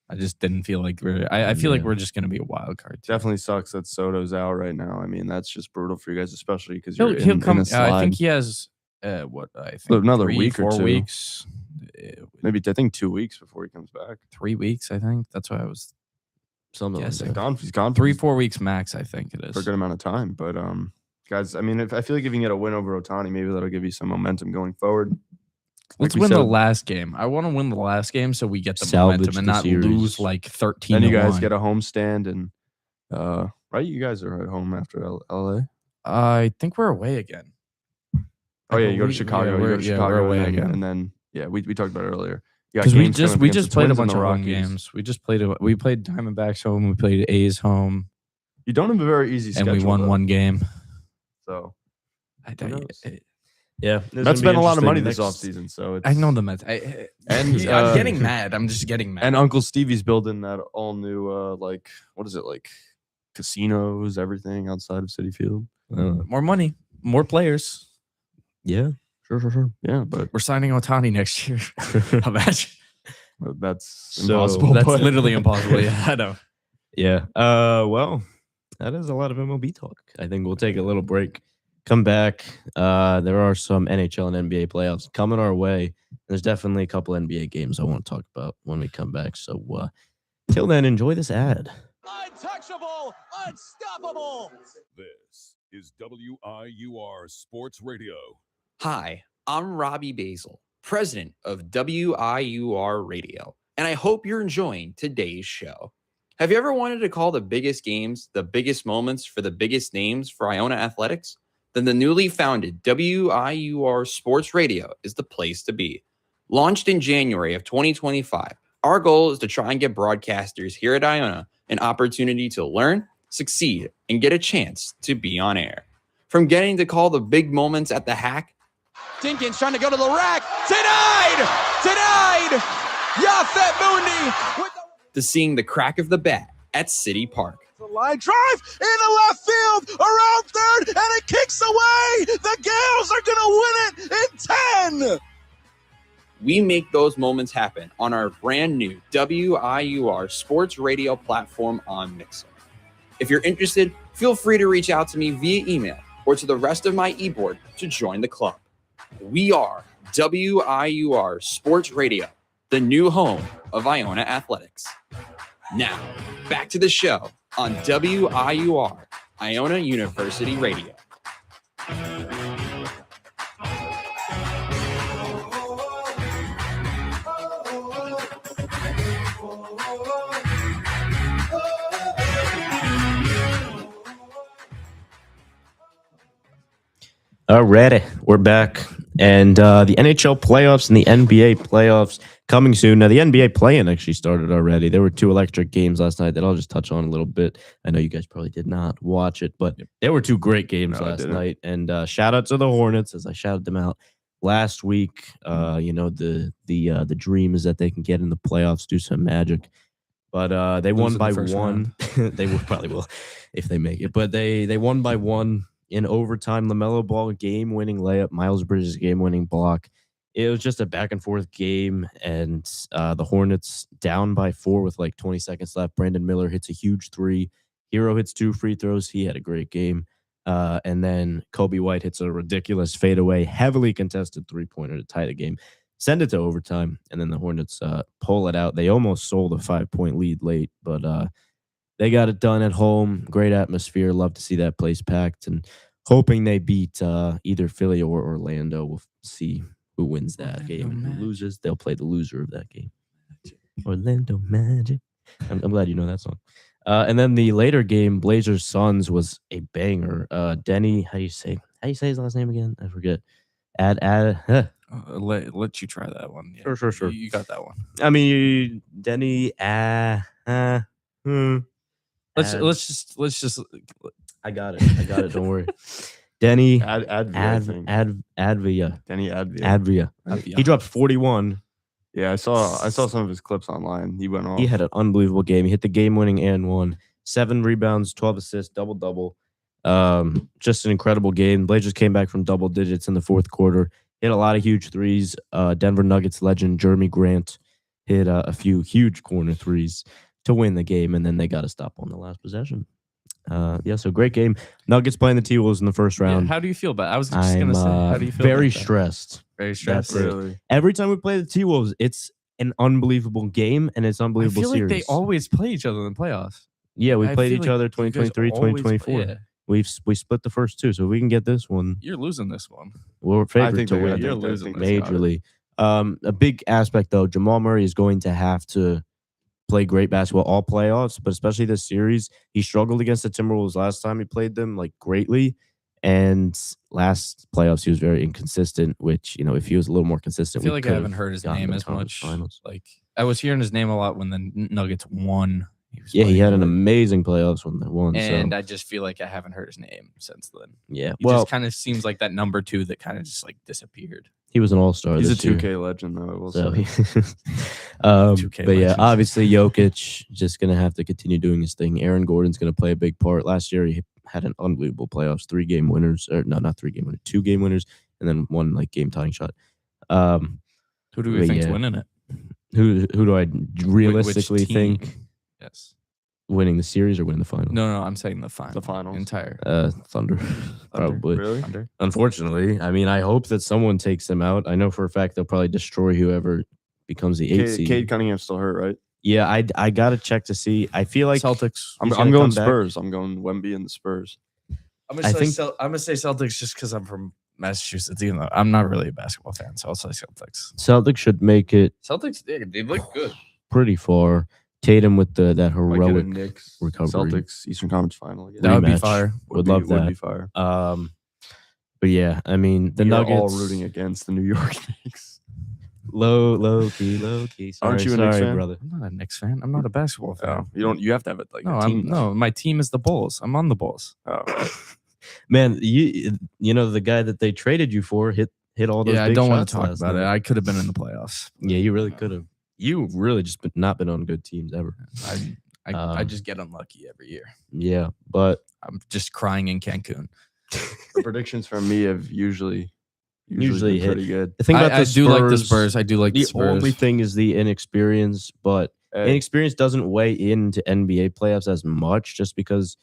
I just didn't feel like I feel like Yeah. we're just gonna be a wild card. team. Definitely sucks that Soto's out right now. I mean, that's just brutal for you guys, especially because He'll, you're he'll in come. a I slide. think he has what I think Another 3, week or 4 2. weeks. Maybe I think 2 weeks before he comes back. 3 weeks. I think that's what I was. Something Yes, like He's that. gone. He's gone 3-4 weeks max. I think it is. for a good amount of time. But guys, I mean, I feel like if you can get a win over Otani, maybe that'll give you some momentum going forward. Let's we win the said. last game. I want to win the last game so we get the Salvage momentum and the not series. lose like 13. Then you to guys 1. get a homestand, and right, you guys are at home after LA. I think we're away again. Oh I yeah, you go to believe- Chicago. yeah, you go we're- to yeah, Chicago we're away and then, again. and then yeah, we talked about it earlier. You got Because we games coming up we against just the played a Twins and bunch the of home Rockies. games. We played Diamondbacks home. We played A's home, You don't have a very easy and schedule. we won though, one game. So I, Who knows? Yeah, Mets spent a lot of money this offseason, so it's, know the Mets. And, I'm getting mad. I'm just getting mad. And Uncle Stevie's building that all new like what is it, like casinos, everything outside of Citi Field. More money, more players. Yeah, sure. Yeah, but We're signing Otani next year. Imagine. that's So, impossible. That's but- literally impossible. Yeah, I know. Yeah. Well, that is a lot of MLB talk. I think we'll take a little break. Come back. There are some NHL and NBA playoffs coming our way. There's definitely a couple NBA games I want to talk about when we come back. So till then, enjoy this ad. Untouchable, unstoppable. This is WIUR Sports Radio. Hi, I'm Robbie Basil, president of WIUR Radio, and I hope you're enjoying today's show. Have you ever wanted to call the biggest games, the biggest moments for the biggest names for Iona Athletics? Then the newly founded WIUR Sports Radio is the place to be. Launched in January of 2025, our goal is to try and get broadcasters here at Iona an opportunity to learn, succeed, and get a chance to be on air. From getting to call the big moments at the hack, Dinkins trying to go to the rack, denied, Yafet Mundi, to seeing the crack of the bat at City Park. The line drive into left field, around third, and it kicks away. The Gales are going to win it in 10. We make those moments happen on our brand new WIUR Sports Radio platform on Mixer. If you're interested, feel free to reach out to me via email or to the rest of my e-board to join the club. We are WIUR Sports Radio, the new home of Iona Athletics. Now, back to the show on WIUR, Iona University Radio. Alrighty, we're back. And the NHL playoffs and the NBA playoffs coming soon. Now, the NBA play-in actually started already. There were 2 electric games last night that I'll just touch on a little bit. I know you guys probably did not watch it, but there were 2 great games No, I last didn't. night. And shout out to the Hornets as I shouted them out last week. You know, the dream is that they can get in the playoffs, do some magic. But they won in the by first 1. They probably will if they make it. But they won by 1. In overtime, LaMelo Ball game-winning layup, Miles Bridges game-winning block. It was just a back-and-forth game, and the Hornets down by 4 with like 20 seconds left. Brandon Miller hits a huge 3. Hero hits 2 free throws. He had a great game. And then Kobe White hits a ridiculous fadeaway, heavily contested three-pointer to tie the game. Send it to overtime, and then the Hornets pull it out. They almost sold a 5-point lead late, but they got it done at home. Great atmosphere. Love to see that place packed, and hoping they beat either Philly or Orlando. We'll see who wins that game and who loses. They'll play the loser of that game. Orlando Magic. I'm glad you know that song. And then the later game, Blazers Suns, was a banger. Denny, how you say his last name again? I forget. Let you try that one. Yeah. Sure. You got that one. I mean, Denny. Let's just. I got it. Don't worry. Denny Advia, I think. Advia. Denny Advia. Advia. He dropped 41. Yeah, I saw some of his clips online. He went off. He had an unbelievable game. He hit the game-winning and 1. 7 rebounds, 12 assists, double-double. Just an incredible game. Blazers came back from double digits in the fourth quarter. Hit a lot of huge threes. Denver Nuggets legend Jeremy Grant hit a few huge corner threes to win the game, and then they got to stop on the last possession. So great game. Nuggets playing the T-Wolves in the first round. How do you feel about it? I was just going I'm to say, how do you feel very about that? stressed. Very stressed. That's it. really. Every time we play the T-Wolves, it's an unbelievable game, and it's I unbelievable feel like series. they always play each other in the playoffs. Yeah, we I played feel each like other you guys 2023, always play- 2024. yeah. We split the first 2, so if we can get this one, You're losing this one. we're I favored think to they, I win. think, You're I losing think they got it. Majorly. A big aspect though, Jamal Murray is going to have to play great basketball all playoffs, but especially this series. He struggled against the Timberwolves last time he played them like greatly, And last playoffs, he was very inconsistent, which, if he was a little more I consistent, feel we like I could've haven't heard his gotten name to as conference much. finals. Like I was hearing his name a lot when the Nuggets won. Was Yeah, he playing had an good. amazing playoffs when they won. And so, I just feel like I haven't heard his name since then. yeah. He Well, just kind of seems like that number 2 that kind of just like disappeared. he was an all-star He's a this year. 2K legend, though. I will So, say. 2K but yeah, legend. obviously Jokic just gonna have to continue doing his thing. Aaron Gordon's gonna play a big part. Last year he had an unbelievable playoffs, 3-game winners, or no, not 3-game winners, 2-game winners, and then one like game tying shot. Who do we but think's yeah. winning it? Who do I realistically team? think Yes. winning the series or winning the final? No, I'm saying the final. The finals. Entire. Thunder, probably. Really? Under. Unfortunately, I mean, I hope that someone takes them out. I know for a fact they'll probably destroy whoever becomes the 8th seed. Cade Cunningham's still hurt, right? Yeah, I gotta check to see. I feel like Celtics. I'm He's gonna going come back. Spurs. I'm going Wemby and the Spurs. I'm I think- I'm gonna say Celtics just because I'm from Massachusetts, even though I'm not really a basketball fan, so I'll say Celtics. Celtics should make it Celtics, they look good. pretty far. Tatum with that Might get a heroic. Knicks, recovery. Celtics, Eastern Conference Final. Again. That would be rematch. fire. Would love Would that. be fire. But yeah, I mean the We are Nuggets all rooting against the New York Knicks. low key. Sorry, Aren't you a Knicks sorry, fan? brother? I'm not a Knicks fan. I'm not a basketball fan. Oh, you don't. You have to have it like No, a team. though. no, my team is the Bulls. I'm on the Bulls. Oh. Man, you know the guy that they traded you for hit all those. Yeah, I big don't want shots to talk last about it. night. I could have been in the playoffs. Yeah, you really could have. You really just not been on good teams ever. I just get unlucky every year. Yeah, but I'm just crying in Cancun. The predictions from me have usually Usually been hit. pretty good. the thing about I the do like the Spurs- Spurs. I do like the The Spurs. only thing is the inexperience, but Hey, inexperience doesn't weigh into NBA playoffs as much, just because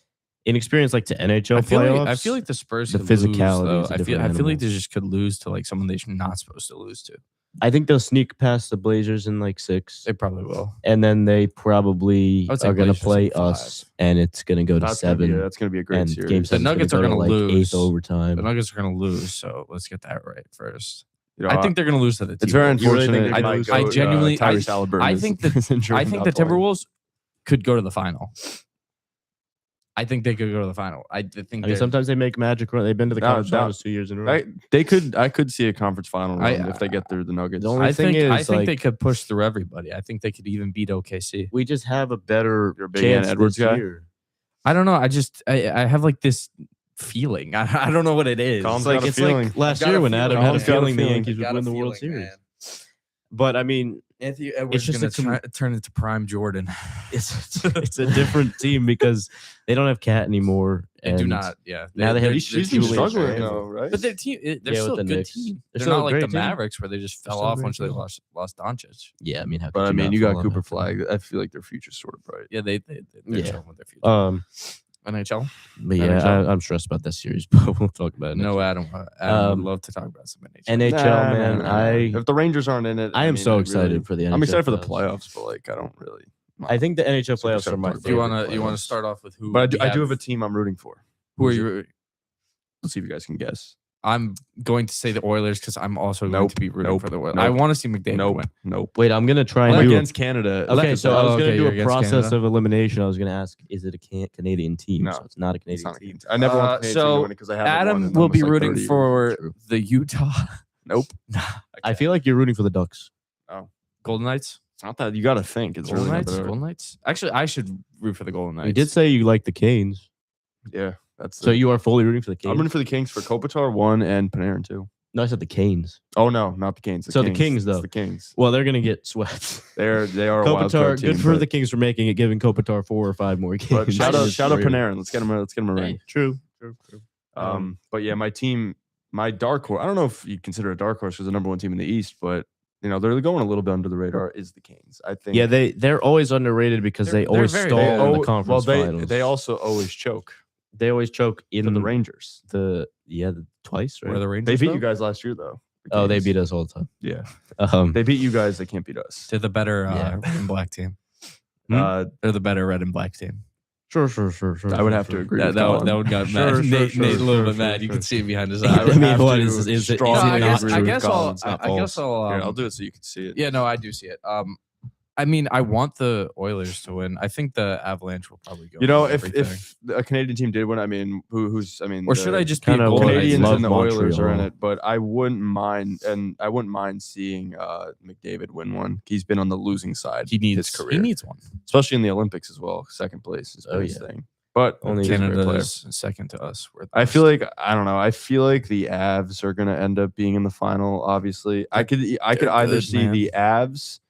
inexperience like to NHL I feel playoffs. like, I feel like the Spurs the could lose, physicality though. is a I feel different like animal. they just could lose to like someone they're not supposed to lose to. I think they'll sneak past the Blazers in like 6, They probably will. and then they probably I would say are going to Blazers play in 5. us, and it's going to go to that's gonna be 7. that's going to be a great And series. game The 7 Nuggets are gonna like lose. 8th overtime. The Nuggets are going to lose, so let's get that right first. You know, I think they're going to lose to the it's very T-Wolves. You really think unfortunate. they're gonna Mike lose? I Goat, genuinely- Tyrese Halliburton I is- think is injured I and think not the playing. Timberwolves could go to the final. I think they could go to the final. I think. I mean, they're- sometimes they make magic run. They've been to the That- conference that- finals 2 years in a row. I could see a conference final I- run if they get through the Nuggets. The only I thing think is, they could push through everybody. I think they could even beat OKC. we just have a better You're a big chance Ant Edwards this guy? year. I don't know. I have like this feeling. I don't know what it is. Calm's It's like got a it's feeling. like last Got a year when feeling. Adam had a Calm's got a feeling the feeling. Yankees would Got a win the World feeling, Series. man. But I mean, Anthony Edwards just is going a to turn into prime Jordan. it's a different team because they don't have Cat anymore. They do and not. Yeah. now they have He's been Julius struggling Randle. though, right? But their team, they're Yeah, still with a the good Knicks. team. They're They're still a not like great the team. Mavericks where they just fell still a off great once they team. lost Doncic. Yeah, I mean, how could But I mean, not you got fall on Cooper that? Flag. I feel like their future's sort of bright. Yeah, they're Yeah. chilling with their future. NHL? But yeah, NHL. I'm stressed about that series, but we'll talk about it. No, Adam. Adam would love to talk about some NHL. NHL, man. If the Rangers aren't in it, I am mean, so I excited really- for the NHL. I'm excited for the playoffs. playoffs, but like I don't really. I think the NHL Super playoffs excited are my for the favorite. You want playoffs. to start off with who? But we I do have a team I'm rooting for. Who are Who's you? Let's see if you guys can guess. I'm going to say the Oilers because I'm also going Nope, to be rooting nope, for the Oilers. nope, I want to see McDavid win. Nope. Wait, I'm gonna try I'm and do. against Canada. Okay, so I was okay, gonna you're do a against process Canada? of elimination. I was gonna ask, is it a Canadian team? No, So it's not a It's Canadian not a team. team. I never want the Canadians so to win it because I haven't won Adam in will almost be like rooting 30 years. for True. the Utah Nope. I feel like you're rooting for the Ducks. Golden Knights. It's not that you got to think. It's Golden really Knights. not that Golden Knights. Actually, I should root for the Golden Knights. You did say you like the Canes, Yeah, that's. so it. you are fully rooting for the Canes. I'm rooting for the Kings for Kopitar 1 and Panarin 2. No, I said the Canes. Oh no, not the Kings. So the Kings, It's though. the Kings. Well, they're gonna get swept. They are a wild Kopitar, card team. good for but- the Kings for making it, giving Kopitar 4 or 5 more games. But shout in out his shout out career. Panarin. Let's get him a ring. Hey, true. But yeah, my team, my dark horse. I don't know if you consider a dark horse as the number one team in the East, but you know they're going a little bit under the radar. Is the Kings? I think. Yeah, they're always underrated because They're- they always they're very stall bad. in the conference well, finals. they also always choke They always choke in to the Rangers. twice, right? Where the Rangers? They beat though? you guys last year though. the Oh, they Kings. beat us all the time. Yeah, They they beat you guys. They can't beat us. They're the better Yeah. red and black team. Hmm? They're the better red and black team. sure. I would have to agree. That, with that, Colin. that one got Sure, mad. sure, Nate, sure, Nate a little sure, bit sure, mad. You sure. can see it behind his I eye. would mean, have what to is it? strongly I guess, agree I with guess I'll, Colin. It's not I guess false. I'll, Here, I'll do it so you can see it. yeah, no, I do see it. I mean, I want the Oilers to win. I think the Avalanche will probably go. You know, for everything. if a Canadian team did win, I mean, or should I just be a kinda Golden Knights Canadians love fan? and the Oilers are in Montreal. it, but I wouldn't mind seeing McDavid win one. He's been on the losing side He needs his career, He needs one. especially in the Olympics as well. Second place is Oh, his yeah. thing. But Only he's a great player. Canada's second to us. We're the I feel best. like I don't know. I feel like the Avs are gonna end up being in the final. Obviously, I could They're either good, see man. the Avs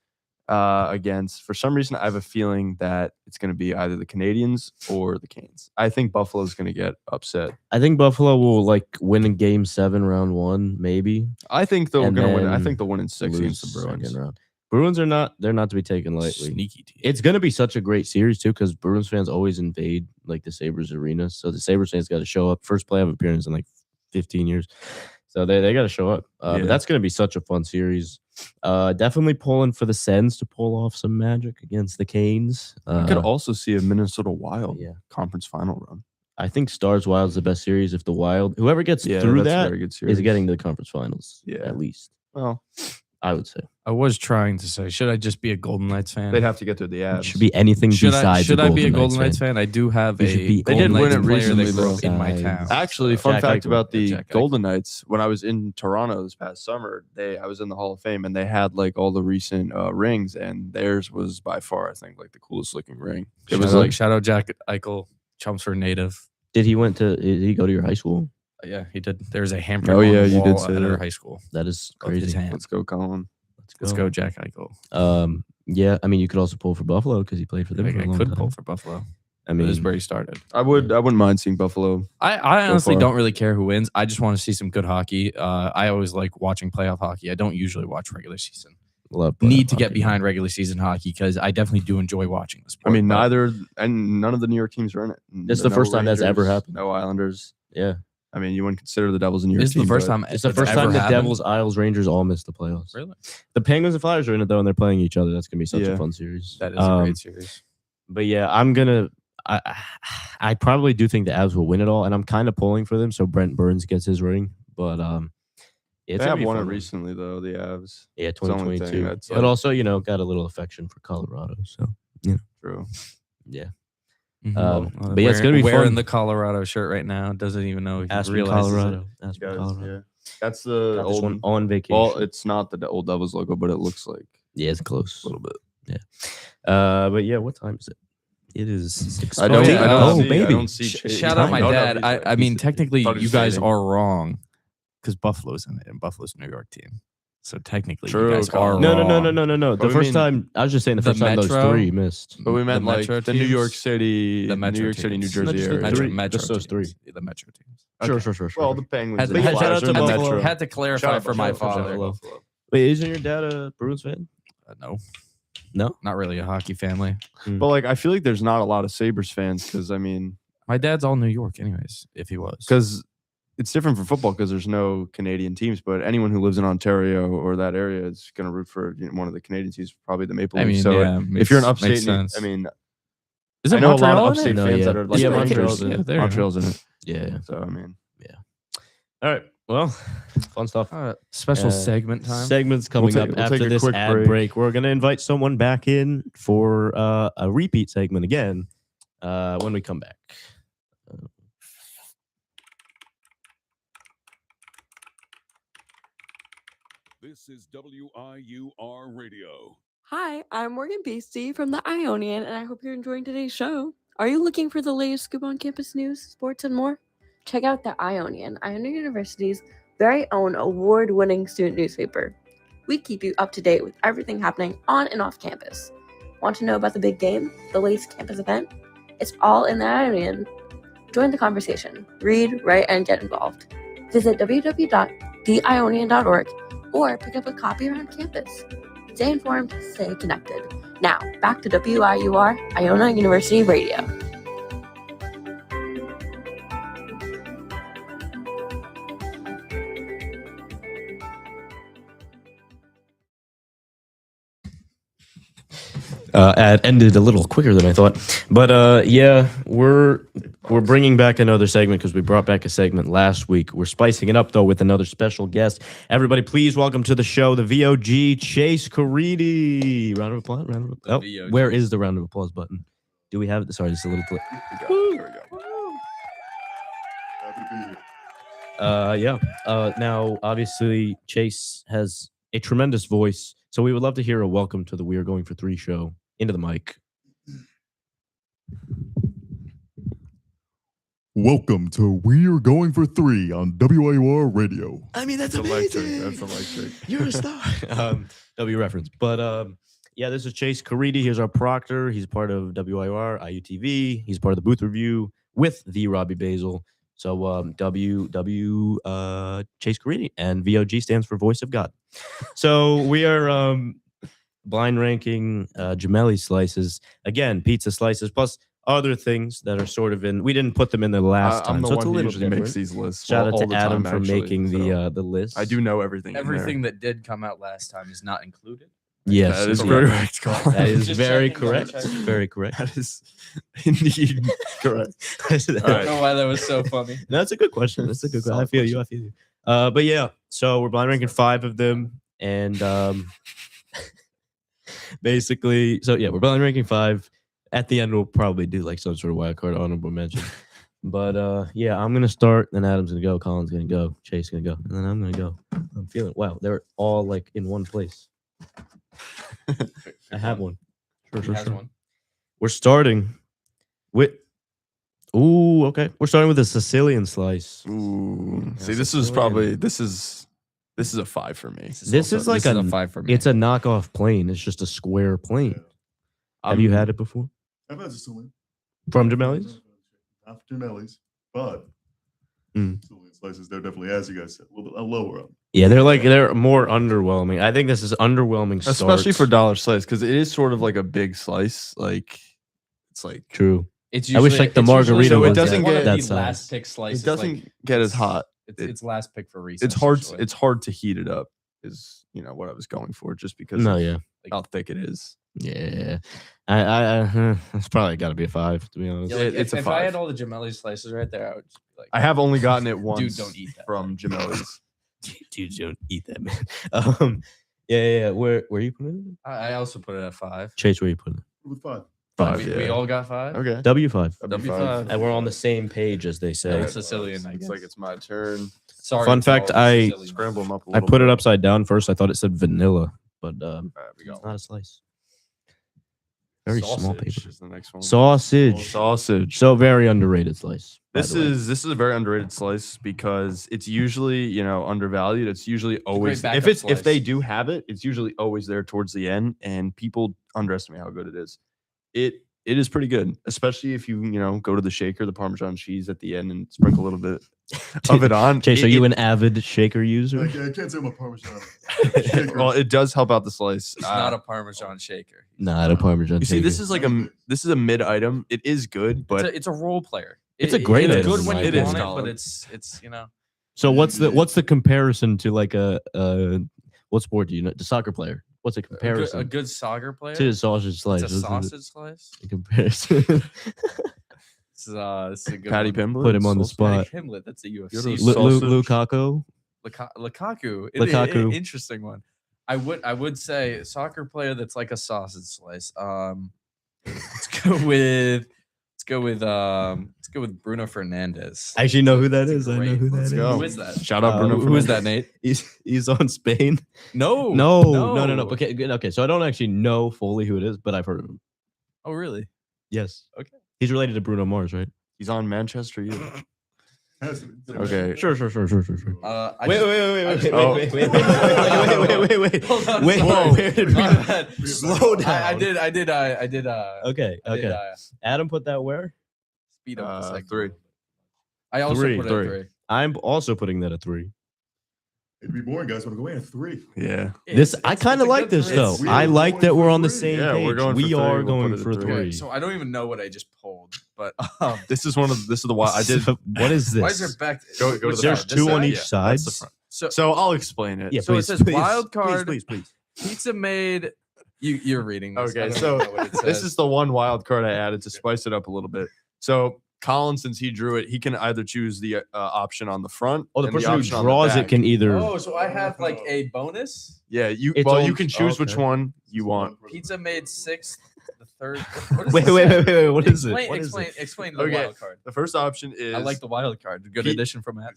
against. For some reason, I have a feeling that it's gonna be either the Canadians or the Canes. I think Buffalo's gonna get upset. I think Buffalo will like win in Game 7, Round 1, maybe. I think they're And gonna win. I then think they'll win in 6 lose against the Bruins. second round. Bruins are not. They're not to be taken lightly. Sneaky team. It's gonna be such a great series too, because Bruins fans always invade like the Sabres arena. So the Sabres fans got to show up. First playoff appearance in like 15 years. So they got to show up. Yeah. But that's gonna be such a fun series. Definitely pulling for the Sens to pull off some magic against the Canes. I could also see a Minnesota Wild yeah. conference final run. I think Stars Wild's the best series. If the Wild, whoever gets Yeah, through that's a that very good series. is getting to the conference finals. Yeah. At least Well, I would say I was trying to say, should I just be a Golden Knights fan? they'd have to get to the it Avs. should be anything Should besides. I be a Golden Golden Knights fan? I do have You should a be- They Golden did win Knights it player recently, they though. broke in my town. Actually, So- fun Jack fact Eichel. about the Jack Eichel. Golden Knights: when I was in Toronto this past summer, I was in the Hall of Fame, and they had like all the recent rings, and theirs was by far, I think, like the coolest looking ring. It was like shout out Jack Eichel, Chelmsford native. Did he go to your high school? Yeah, he did. There's a hamper. Oh, on yeah, the you did wall say at our that. high school. That is Of his crazy. hand. let's go, Colin. Let's go, Jack Eichel. Yeah, I mean, you could also pull for Buffalo because he played for them. I for a long could time. pull for Buffalo. I This is mean, where he started. I wouldn't mind seeing Buffalo. I honestly far. don't really care who wins. I just want to see some good hockey. I always like watching playoff hockey. I don't usually watch regular season. love Need to get hockey. behind regular season hockey because I definitely do enjoy watching the I sport. mean, but none of the New York teams are in it. It's the first time that's ever Rangers, happened. No Islanders. Yeah, I mean, you wouldn't consider the Devils a New York This is team. the first but time. it's the first time the Devils, Isles, Rangers all missed the playoffs. Really? The Penguins and Flyers are in it though, and they're playing each other. That's gonna be such Yeah. a fun series. That is a great series. But yeah, I probably do think the Avs will win it all, and I'm kind of pulling for them. So Brent Burns gets his ring, but it's they gonna have be won it fun. recently though. The Avs. Yeah, the only thing 2022. that's, But like- also, got a little affection for Colorado. So True. yeah, Mhm. but yeah, it's gonna be wearing fun. the Colorado shirt right now. Doesn't even know he Aspen, realizes it. Colorado. Aspen, Guys, Colorado. yeah. That's the Got this old one on vacation. Well, it's not the old Devils logo, but it looks like yeah, it's close. a little bit. But yeah, what time is it? It is 6. I don't. yeah, I don't oh, see, I baby. don't see. Shout out my No, no, dad. he's- I mean, he's- technically, thought he you was guys fading. are wrong because Buffalo's in it, and Buffalo's a New York team. So technically, True, you guys Colin. are No. wrong. The But we first mean- time I was just saying the The first time those Metro- 3 missed. But we meant The like Metro the New York teams? City, The Metro New York City, New teams. Jersey just the area. three. Metro Just those teams. 3. The Metro teams. Sure, Okay. sure. Well, the Penguins. Had the to- had to- Flyers are shout out to the Buffalo. Metro. Had to clarify for my shout out to father. Buffalo. Wait, isn't your dad a Bruins fan? No, No. not really a hockey family. But like, I feel like there's not a lot of Sabres fans because I mean, My dad's all New York, anyways. If he was, because it's different for football because there's no Canadian teams. But anyone who lives in Ontario or that area is going to root for one of the Canadian teams, probably the Maple I Leafs. mean, So yeah, if you're an makes upstate, sense. I mean, is I it know a lot Montreal of in it? upstate No, fans yeah. that are like Yeah, Rangers. Montreal's in it. Yeah, there you go. Montreal's in it. Yeah. So I mean, All right. Well, fun stuff. Special Uh, segment time. Segments coming take- up we'll after take a this quick ad break. We're going to invite someone back in for a repeat segment again when we come back. This is WIUR Radio. Hi, I'm Morgan Beastie from the Ionian, and I hope you're enjoying today's show. Are you looking for the latest scoop on campus news, sports, and more? Check out the Ionian, Iona University's very own award-winning student newspaper. We keep you up to date with everything happening on and off campus. Want to know about the big game, the latest campus event? It's all in the Ionian. Join the conversation. Read, write, and get involved. Visit www.theionian.org or pick up a copy around campus. Stay informed, stay connected. Now, back to WIUR, Iona University Radio. ad ended a little quicker than I thought, but yeah, we're bringing back another segment because we brought back a segment last week. We're spicing it up though with another special guest. Everybody, please welcome to the show the VOG Chase Caridi. Round of applause. Oh, VOG. where is the round of applause button? Do we have it? Sorry, just a little clip. There we go. Yeah. Now, obviously, Chase has a tremendous voice, so we would love to hear a welcome to the We Are Going for Three show into the mic. Welcome to We Are Going for Three on WIUR Radio. I mean, that's Electric. That's electric. You're a star. W reference. But yeah, this is Chase Caridi. Here's our proctor. He's part of WIUR, IUTV. He's part of the booth review with the Robbie Basil. So Chase Caridi, and VOG stands for Voice of God. So we are blind ranking gemelli slices. Again, pizza slices plus other things that are sort of in. We didn't put them in the last time. I'm the So it's a one who little usually makes different. these lists. Shout out all to the Adam time, for actually, making so the list. I do know everything. Everything that did come out last time is not included. Yes, That is yeah. correct. Colin. That is Just very checking, double correct. checking. Very correct. That is indeed correct. I All don't right. know why that was so funny. That's a good question. That's a good question. I Solid feel you. I feel you. But yeah, so we're blind ranking 5 of them, and basically, so yeah, we're blind ranking 5. At the end, we'll probably do like some sort of wild card honorable mention. But yeah, I'm gonna start. Then Adam's gonna go. Colin's gonna go. Chase gonna go, and then I'm gonna go. I'm feeling wow. They're all like in one place. I have one. He has one. We're starting with. Ooh, okay. We're starting with a Sicilian slice. Ooh. Yeah, See, this is Sicilian. probably this is a 5 for me. This is like a 5 for me. It's a knockoff plane. It's just a square plane. Have you had it before I've had Sicilian. from Gemelli's? Not Gemelli's, but Mm. Sicilian slices, they're definitely, as you guys said, a little bit lower up. Yeah, they're more underwhelming. I think this is underwhelming, especially for starts. dollar slice because it is sort of like a big slice. Like it's like True. It's I wish, like, the it's usually margarita So it one doesn't of get the that last size. pick slices. it doesn't get as hot. It's last pick for recess. It's hard. usually. It's hard to heat it up. Is what I was going for just because No, of yeah. how thick it is. Yeah. I it's probably got to be a 5, to be honest. Yeah, like, it's a if I had 5. all the gemelli slices right there, I would just be like, I have only gotten it once. don't eat that. from Gemelli's. Dude, don't eat that, man. Yeah. Where you putting it? I also put it at 5. Chase, where you putting it? With 5. 5. We all got 5. Okay. W5. W5. And we're on the same page, as they say. Yeah, Sicilian, I It's guess. like it's my turn. Sorry. Fun to fact, all the I Sicilians. Scramble them up a I little put it bit. upside down first. I thought it said vanilla, but All right, we it's go. not a slice. Very small Sausage paper. is the next one. Sausage. Sausage. So very underrated slice. by This the way. is a very underrated slice because it's usually undervalued. It's usually always backup if they slice. do have it, it's usually always there towards the end, and people underestimate how good it is. It is pretty good, especially if you go to the shaker, the Parmesan cheese at the end, and sprinkle a little bit of it on. Chase, are you an avid shaker user? I can't say I'm a Parmesan. Well, it does help out the slice. It's not a Parmesan shaker. Not a Parmesan. You see, this shaker. is like a mid item. It is good, but It's a role player. It's a great It's item, good in when my you opinion. want It it, is but solid. it's So what's the comparison to like a what sport do you know? The soccer player. What's a comparison a good soccer player. to a sausage slice? It's a What's sausage slice. the comparison. This is a good Patty one. Pimblett. Put him on the Salisbury. spot. Pimlet. That's a You're UFC. the Lukaku. Lukaku. Lukaku. Interesting one. I would say soccer player that's like a sausage slice. Let's go with Bruno Fernandes. I actually know who that It's is. I know great. who that Let's is. go. Who is that? Shout out Bruno. Who is Fernandes. that, Nate? He's on Spain. No, No. Okay, good. Okay, so I don't actually know fully who it is, but I've heard of him. Oh, really? Yes. Okay. He's related to Bruno Mars, right? He's on Manchester United. Okay. Okay. Sure. I Wait, just- wait. Hold on. Wait, Whoa. where did My we- bad. Slow down. I did. Okay. I did, Adam put that where? speed up the second. 3. I also Three. put it Three. at 3. I'm also putting that at 3. It'd be boring, guys, but I'm going at 3. Yeah. I kind of like this though. three. I like that we're on the same Yeah, page. we're going for we three. are We'll put going it at for three. 3. Okay, so I don't even know what I just pulled, but This is the why I did. What is this? why is there back? Go to which the There's side? front. This 2 on side? each Yeah. side. That's the front. So So I'll explain it. Yeah, So it please, says please, wild card. Please. pizza made You're reading this. I Okay, don't so know what it this says. is the one wild card I added to spice it up a little bit. So Colin, since he drew it, he can either choose the option on the front. Oh, the and person who option on the draws it back. can either. Oh, so I have like a bonus. Yeah, you. It's Well, all- you can choose which okay. one you want. Pizza made 6th, the 3rd. What does Wait, this wait, say? wait, wait, wait. What is it? Explain, What is explain, it? explain the Okay. wild card. The first option is I like the wild card. Good Pete- addition from Adam.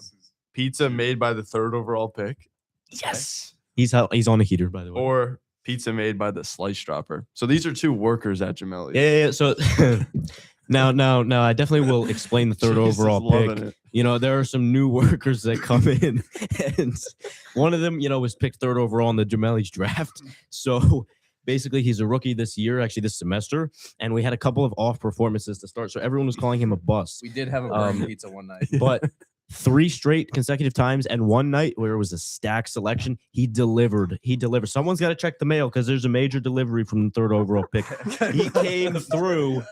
pizza made by the 3rd overall pick, Yes. He's on a heater, by the way. or pizza made by the slice dropper. So these are two workers at Gemelli's. Yeah. So now, I definitely will explain the 3rd Jesus, overall loving pick. it. You know, there are some new workers that come in, and one of them, was picked 3rd overall in the Gemelli's draft. So basically, he's a rookie this year, actually this semester, and we had a couple of off performances to start. So everyone was calling him a bust. We did have a burn Um, pizza one night. But 3 straight consecutive times and one night where it was a stack selection, he delivered. Someone's got to check the mail because there's a major delivery from the 3rd overall pick. He came through.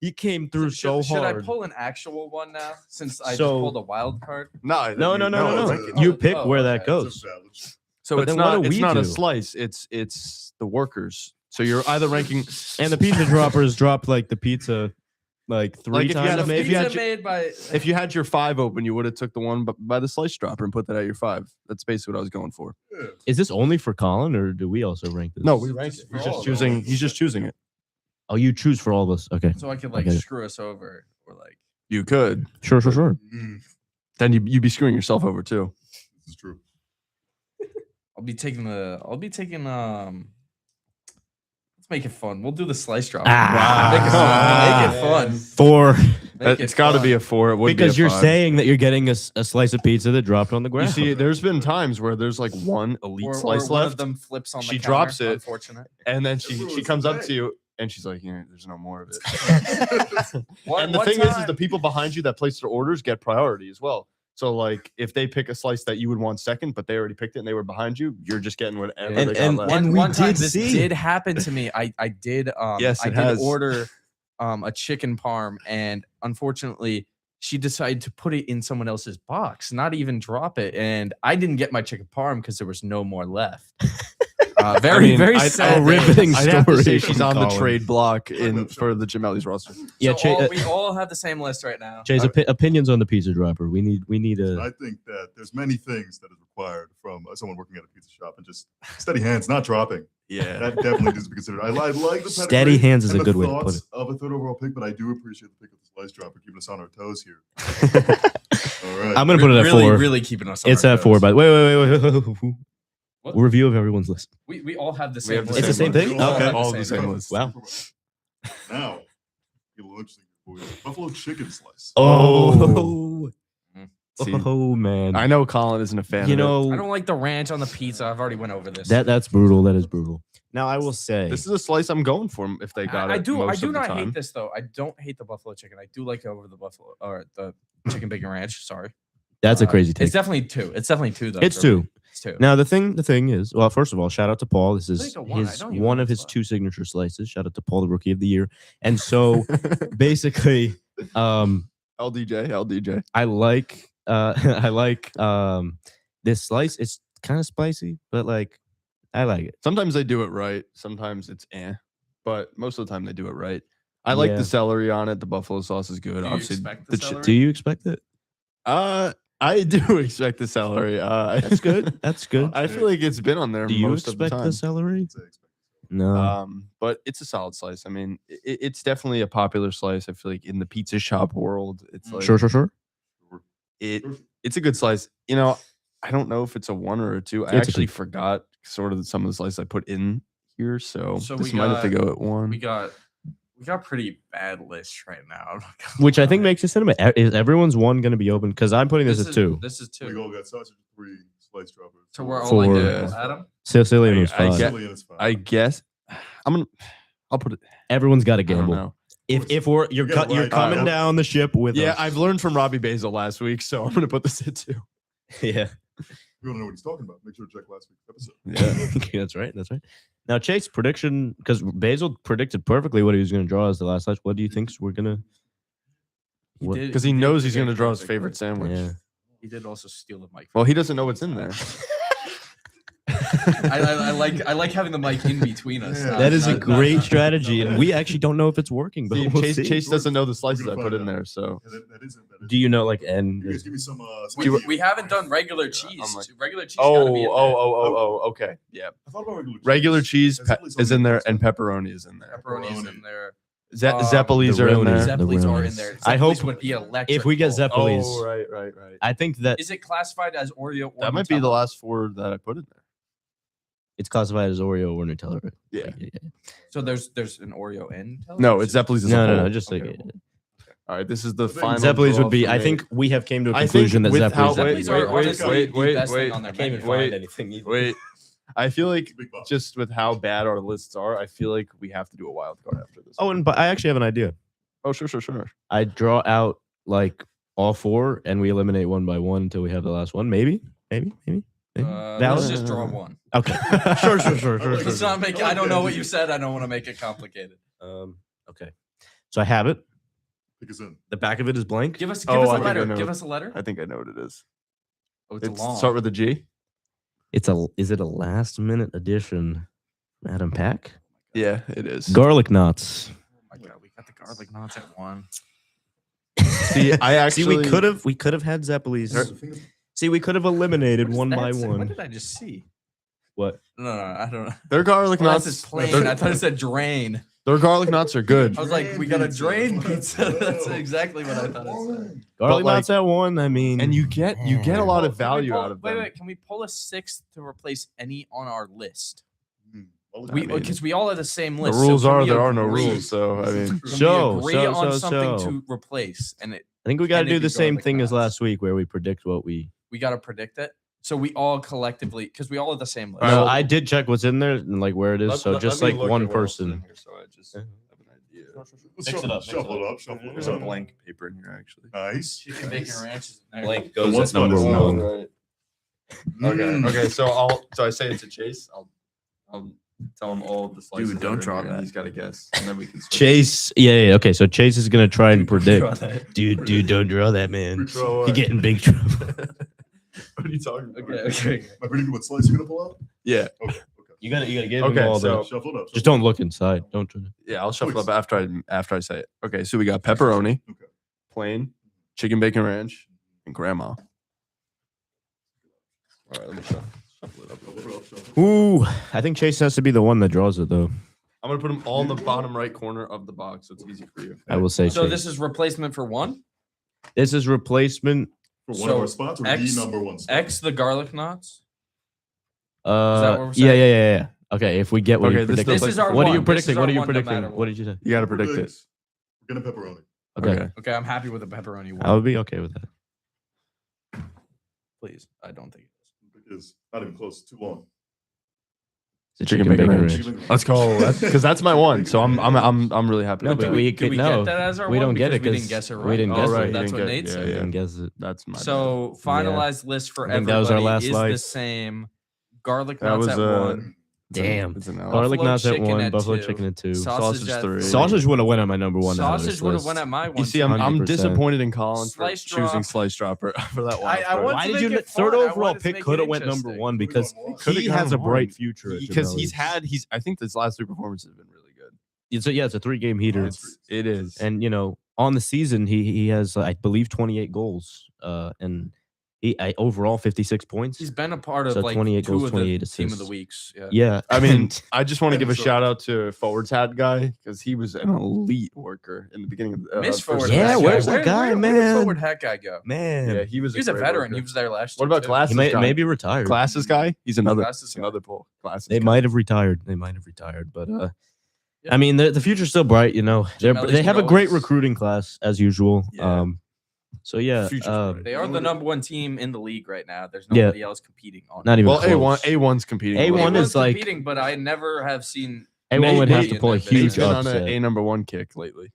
He came through so Should I hard. pull an actual one now since I just So- pulled a wild card? No, No. rank it. You Oh, pick oh, where okay. that goes. So But it's then what not. do It's we not a do? slice. It's the workers. So you're either ranking. And the pizza droppers dropped like the pizza like 3 Like, if you had times. a- maybe. if you had Pizza your- made by. If you had your 5 open, you would have took the one by the slice dropper and put that at your 5. That's basically what I was going for. Is this only for Colin or do we also rank this? No, we rank it. for He's all just of choosing. them. He's just choosing it. Oh, you choose for all of us. Okay. So I could I like get it. screw us over or like. You could. Sure. Then you'd be screwing yourself over too. This is true. I'll be taking. Let's make it fun. We'll do the slice drop. Ah. Make it fun. 4. Make It's it got to fun. be a 4. It would Because be a you're 5. saying that you're getting a slice of pizza that dropped on the You ground. see, there's been times where there's like one elite Or slice one of left, them flips on the She counter, drops it. Unfortunate. and then That's she what comes up it's to you and she's like, "Yeah, there's no more of it." One, And the one thing is time- the people behind you that place their orders get priority as well. So like, if they pick a slice that you would want second, but they already picked it and they were behind you, you're just getting whatever And- they got and- left. and- one time did this see. did happen to me. I did Yes, I it did has. order a chicken parm, and unfortunately she decided to put it in someone else's box, not even drop it, and I didn't get my chicken parm because there was no more left. Very sad. riveting I'd have to say story she's from on the Colin. trade block for the Gemelli's roster. Yeah, So we all have the same list right now. Chase, opinions on the pizza dropper. We need a. I think that there's many things that is required from someone working at a pizza shop, and just steady hands, not dropping. Yeah. That definitely needs to be considered. I like the Steady pedigree hands is and a the good way to put thoughts it. of a 3rd overall pick, but I do appreciate the pick of the slice dropper, keeping us on our toes here. All right. I'm gonna put it at really, 4. really keeping us. On It's our at 4. toes. But wait. What? Review of everyone's list. We all have the We same. have the list. It's the same thing? We all Okay. have All the same list. Wow. Now, get a little interesting for you. Buffalo chicken slice. Oh. See, Oh man. I know Colin isn't a fan. You of know I don't like the ranch on the pizza. I've already went over this. that's brutal. That is brutal. Now I will say it. This is a slice I'm going for if they got it. I most do of the not time. hate this though. I don't hate the buffalo chicken. I do like it over the buffalo or the chicken bacon ranch. Sorry, that's a crazy take. It's definitely 2. It's definitely 2 though. It's for me. 2. It's 2. Now the thing is, well, first of all, shout out to Paul. This is think of one. I his don't even one know of what's his left. 2 signature slices. Shout out to Paul, the rookie of the year. And so basically, LDJ. I like this slice. It's kind of spicy, but like I like it. Sometimes they do it right. Sometimes it's but most of the time they do it right. I like Yeah. the celery on it. The buffalo sauce is good. Do you Obviously, expect the the chi- celery? Do you expect it? I do expect the celery. That's good. That's good. I feel like it's been on there Do you most of the expect time. the celery? I'd say expect- No. But it's a solid slice. I mean, it's definitely a popular slice. I feel like in the pizza shop world, it's like Sure. it's a good slice. You know, I don't know if it's a 1 or a 2. I It's a actually 2. forgot sort of some of the slice I put in here, so, So this we might have to got- go at 1. We got pretty bad lists right now. I'm not gonna Which I think lie. makes it cinema. Is everyone's one going to be open? Because I'm putting this as 2. This is We 2. all got sausage, 3 slice droppers. So we're all 4. like Yeah. this. Adam. Sicilian was I 5. get- Sicilian is fine. I guess I'll put it. Everyone's got to I don't know. know. If course. you're You got it you're right. coming Yeah. down the ship with Yeah, us. I've learned from Robbie Basil last week, so I'm gonna put this at 2. yeah. You don't know what he's talking about. Make sure to check last week's episode. Yeah. That's right. That's right. Now, Chase, prediction, because Basil predicted perfectly what he was going to draw as the last slice. What do you think we're going to? He What- did- Because he did knows he's predict gonna draw his perfectly. favorite sandwich. Yeah. He did also steal the mic. Well, he doesn't know what's in there. I like having the mic in between us. Yeah. That is a Not- great not- strategy, and we actually don't know if it's working. But See, we'll Chase, see. Chase doesn't know the slices I gonna put find in out. there, so Yeah, that is it. That is Do you know like it. N? You guys give me some. We haven't done regular cheese. I'm like- Regular cheese gotta be in there. okay, yeah. I thought about Regular cheese That's definitely is in something there, that's and pepperoni is in there. Pepperoni's in there. Zeppelis the are in Ronis. there. Zep- Zeppelis are in Ronis. there. I hope Zeppelis would be electric. If we get Zeppelis, Oh, right. I think that Is it classified as Oreo? Or That might be the Nutella? last 4 that I put in there. it's classified as Oreo or Nutella. Right? Yeah. So there's an Oreo and Nutella? No, it's Zeppelis. As a No, whole. no, just like Okay. All right, this is the think final. Zeppelis draw would be. for I me. think we have came to a I think conclusion that with Zeppelis. how- Zeppelis are wait, honestly the wait, best wait. thing on their I can't menu. even Wait. find anything. Either. Wait, I feel like Big box. just with how bad our lists are, I feel like we have to do a wild card after this. Oh, and but I actually have an idea. oh, sure. I draw out like all 4, and we eliminate one by one until we have the last one. Maybe. Let's Valid? just draw one. Okay. Sure. Let's not make. I don't know what you said. I don't want to make it complicated. Okay. So I have it. Pick us in. The back of it is blank. Give us Oh, a I think I letter. know. Give us a letter. I think I know what it is. Oh, it's long. start with a G. Is it a last minute addition? Adam Pack. Yeah, it is. Garlic knots. Oh my god, we got the garlic knots at 1. See, I actually we could have had Zeppelis. The thing is- See, we could have eliminated What does one that by say? one. What did I just see? What? No, I don't know. their garlic Well, knots. that's just plain. Their, I thought it said drain. their garlic knots are good. I was like, we got a drain Drain pizza. pizza. That's exactly what I thought it said. Garlic like- knots at 1. I mean, And you get a lot of Can we value pull- out of wait, them. Wait, can we pull a 6th to replace any on our list? Well, We I mean, because we all have the same The list. rules can are we there are no agree- rules, so I mean, can we So, agree so, on so, something so. to replace, and I think we got to can it do be the same garlic thing as knots? last week, where we predict what we. we got to predict it. So we all collectively, because we all have the same list. All right, No, well- I did check what's in there and like where it is. So just like one person. So I just have an idea. Mix it up, Shuffle it up. Shuffle it There's a up. blank paper in here actually. Nice. Chicken bacon ranch is in there. Blank The goes one at spot number is one. Right. Mm. Okay. So I say it to Chase. I'll tell him all of the slices. Dude, that are don't in draw here, and that. He's got to guess, and then we can. switch. Chase, yeah. Okay, so Chase is gonna try and Draw predict. that. Dude, don't draw that, man. Draw You what? get in big trouble. What are you talking about? Okay. Am I predicting what slice you're gonna pull out? Yeah. Okay. You gotta give Okay, him all so- the. Shuffle it up. Just don't look inside. Don't. Yeah. I'll shuffle up after I say it. Okay. So we got pepperoni, Okay. plain, chicken bacon ranch, and grandma. All right. Let me shuffle it up. Shuffle it up, shuffle it up. Ooh, I think Chase has to be the one that draws it though. I'm gonna put them all in the bottom right corner of the box, so it's easy for you. I will say. So Chase. this is replacement for 1. This is replacement. For one So, of our spots or X- the number one spot? X the garlic knots. Yeah, what we're yeah, saying? yeah. Okay, if we get what Okay, you this is predicted. This is our What are one. you This is predicting? our What are you one, no predicting? matter What did you say? You got to predict it. We're gonna pepperoni. Okay, Okay, I'm happy with the pepperoni one. I would be okay with that. Please, I don't think it is. It is not even close. Too long. The Chicken bacon ranch. Chicken- Let's go. Because that's my one. So I'm really happy. No, with but that. we Did could we no. get that as our we one? don't get it Because we because didn't guess it we right. didn't Oh, guess right, it. you That's didn't what get- Nate yeah, said. yeah. Didn't guess it. That's my. So finalized list for I think everybody that was our last is the slice. same. Garlic That knots was at a- 1. Damn. It's an L. Garlic Buffalo knots at chicken 1, at buffalo 2, chicken at 2. Sausage at 3. Sausage would have went on my number one. out of Sausage this would have list. went at my one. You see, I'm 100%. disappointed in Colin for Slice choosing drop. slice dropper for that one. I want Why to did you? make it Third fun. I overall wanted to pick make could it have went number interesting. one because Could've he gone has a one. bright future. at because Denali. he's I think his last 3 performances have been really good. It's a 3-game heater. It is. And on the season he has I believe 28 goals. And he overall 56 points. He's been a part of So like 28 2 goals, of the 28 team of assists. the weeks. Yeah. Yeah, I mean, and I just want to give a So- shout out to forwards hat guy because he was an elite worker in the beginning of the Miss first forward. Yeah, hat guy. where's that Where- guy, where did man? forward hat guy go? man, Yeah, he was. He was a great veteran. worker. He was there last What year. about too. glasses? he may guy? maybe retired. Glasses guy? He's another. Glasses guy. Another pull. Glasses. They guy. might have retired. But Yeah. I mean, the future's still bright. They Ellie's have a great goals. recruiting class as usual. Yeah. So yeah, Future's bright. They are the number 1 team in the league right now. There's Yeah. nobody else competing on. not even Well, close. A1's competing. A1 a lot. is like- competing, but I never have seen. A1 would have Nate to pull a in that huge He's been on upset. a number 1 kick lately.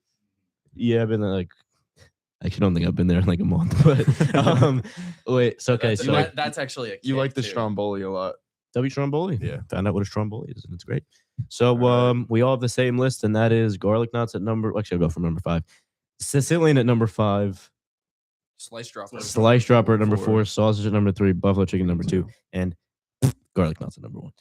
Yeah, I've been there, like. Actually, don't think I've been there in like a month. But wait. So okay. That's, So that's actually a. You kick, like the too. Stromboli a lot. W Stromboli. Yeah. Found out what a Stromboli is, and it's great. So All right. we all have the same list, and that is garlic knots at number. Actually, I'll go from number 5. Sicilian at number 5. Slice dropper. Slice dropper at number 4. 4. Sausage at number 3. Buffalo chicken number 2. And garlic knots are number one.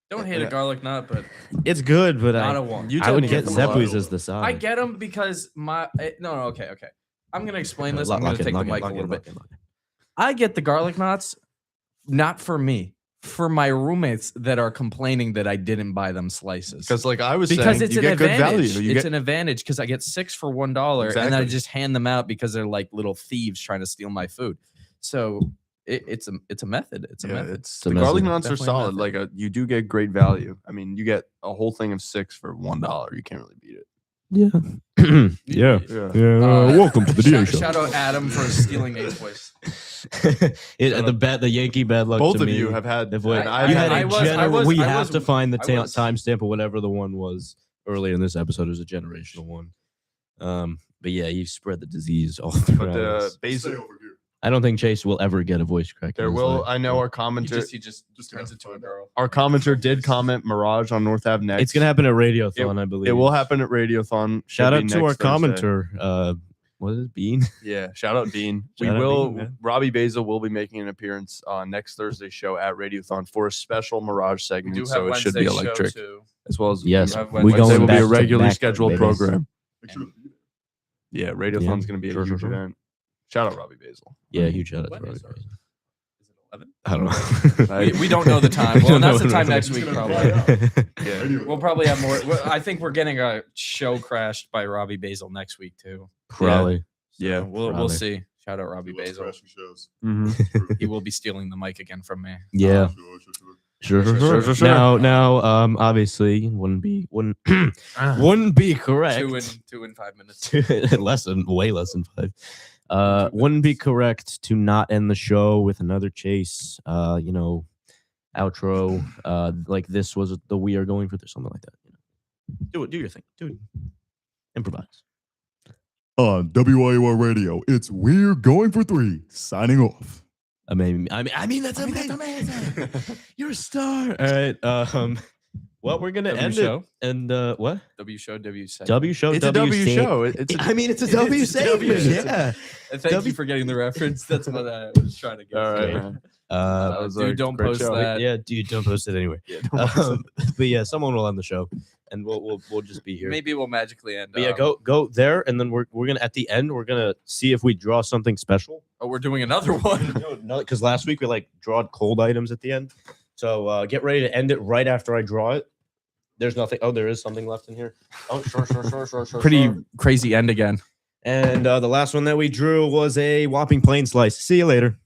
Don't hate a garlic nut, but It's good, but not I a one. You I tend would to get them a lot. Zeppos as the side. I get them because okay. I'm gonna explain this. I'm Lock gonna in, take the lock in, mic a lock in, little bit. lock in, lock in. I get the garlic knots, not for me, for my roommates that are complaining that I didn't buy them slices. Because like I was Because saying, it's you an get good advantage. value. You It's get an advantage because I get 6 for $1, and then I Exactly. just hand them out because they're like little thieves trying to steal my food. So it's a method. It's a method. It's a the garlic method. knots are Definitely a solid. method. Like you do get great value. I mean, you get a whole thing of 6 for $1. You can't really beat it. Yeah. yeah. Yeah. Welcome to the DA show. Shout out Adam for stealing A's voice. The Yankee bad luck. Both to of me. you have had. The voice. and I- I've You had had I a was- general. We I have was- to find the I was- timestamp or whatever the one was earlier in this episode. It was a generational one. But yeah, you spread the disease all throughout. But us. Stay basic. over here. I don't think Chase will ever get a voice crack. in There his will. life. I know our commenter. He just Just turns gonna into a find girl. Our commenter did comment Mirage on North Ave next. It's gonna happen at Radiothon, I believe. It will happen at Radiothon. Shout Should out be to our next Thursday. commenter. What is it, Bean? Yeah, shout out Dean. Shout out we will. Dean, man. Robbie Basil will be making an appearance on next Thursday's show at Radiothon for a special Mirage We segment. do have So it should be Wednesday's show electric, too. as well as Yes, have we Wednesday going Wednesday will be back a to regularly back, scheduled baby. program. Make sure to be there. Yeah, Radiothon's Yeah, going to be a sure, huge sure. event. Shout out Robbie Basil. Yeah, huge shout out to When Robbie is ours? Basil. Is it 11? I don't know. We don't know the time. Well, that's the time next week, It's probably. gonna fly out. Yeah. Radio. We'll probably have more. I think we're getting a show crashed by Robbie Basil next week too. Probably. Yeah, We'll probably. see. Shout out Robbie He loves Basil. crashing shows. Mhm. He will be stealing the mic again from me. Yeah. Sure. Sure. Now, obviously, wouldn't be correct. 2 in 5 minutes. way less than 5. Wouldn't be correct to not end the show with another Chase, outro. Like this was the we are going for this, something like that. Do your thing. Do it. Improvise. On WIUR Radio, it's We're Going for 3, signing off. I mean, that's amazing. You're a star. All right. Well, we're gonna W end show. it. And what? W show. W segment. W show. It's a W show. It's a, I mean, it's a W It's a W. segment. Yeah. And thank W- you for getting the reference. That's what I was trying to get. all right, to. man. Uh, was Dude, a don't great post show. that. yeah, dude, don't post it anywhere. Yeah, don't post it. But yeah, someone will end the show, and we'll just be here. Maybe we'll magically end. But yeah, go there, and then we're gonna at the end we're gonna see if we draw something special. Oh, we're doing another one. No, because last week we drawed cold items at the end. So get ready to end it right after I draw it. There's nothing. Oh, there is something left in here. Oh, sure. Pretty crazy end again. And the last one that we drew was a whopping plain slice. See you later.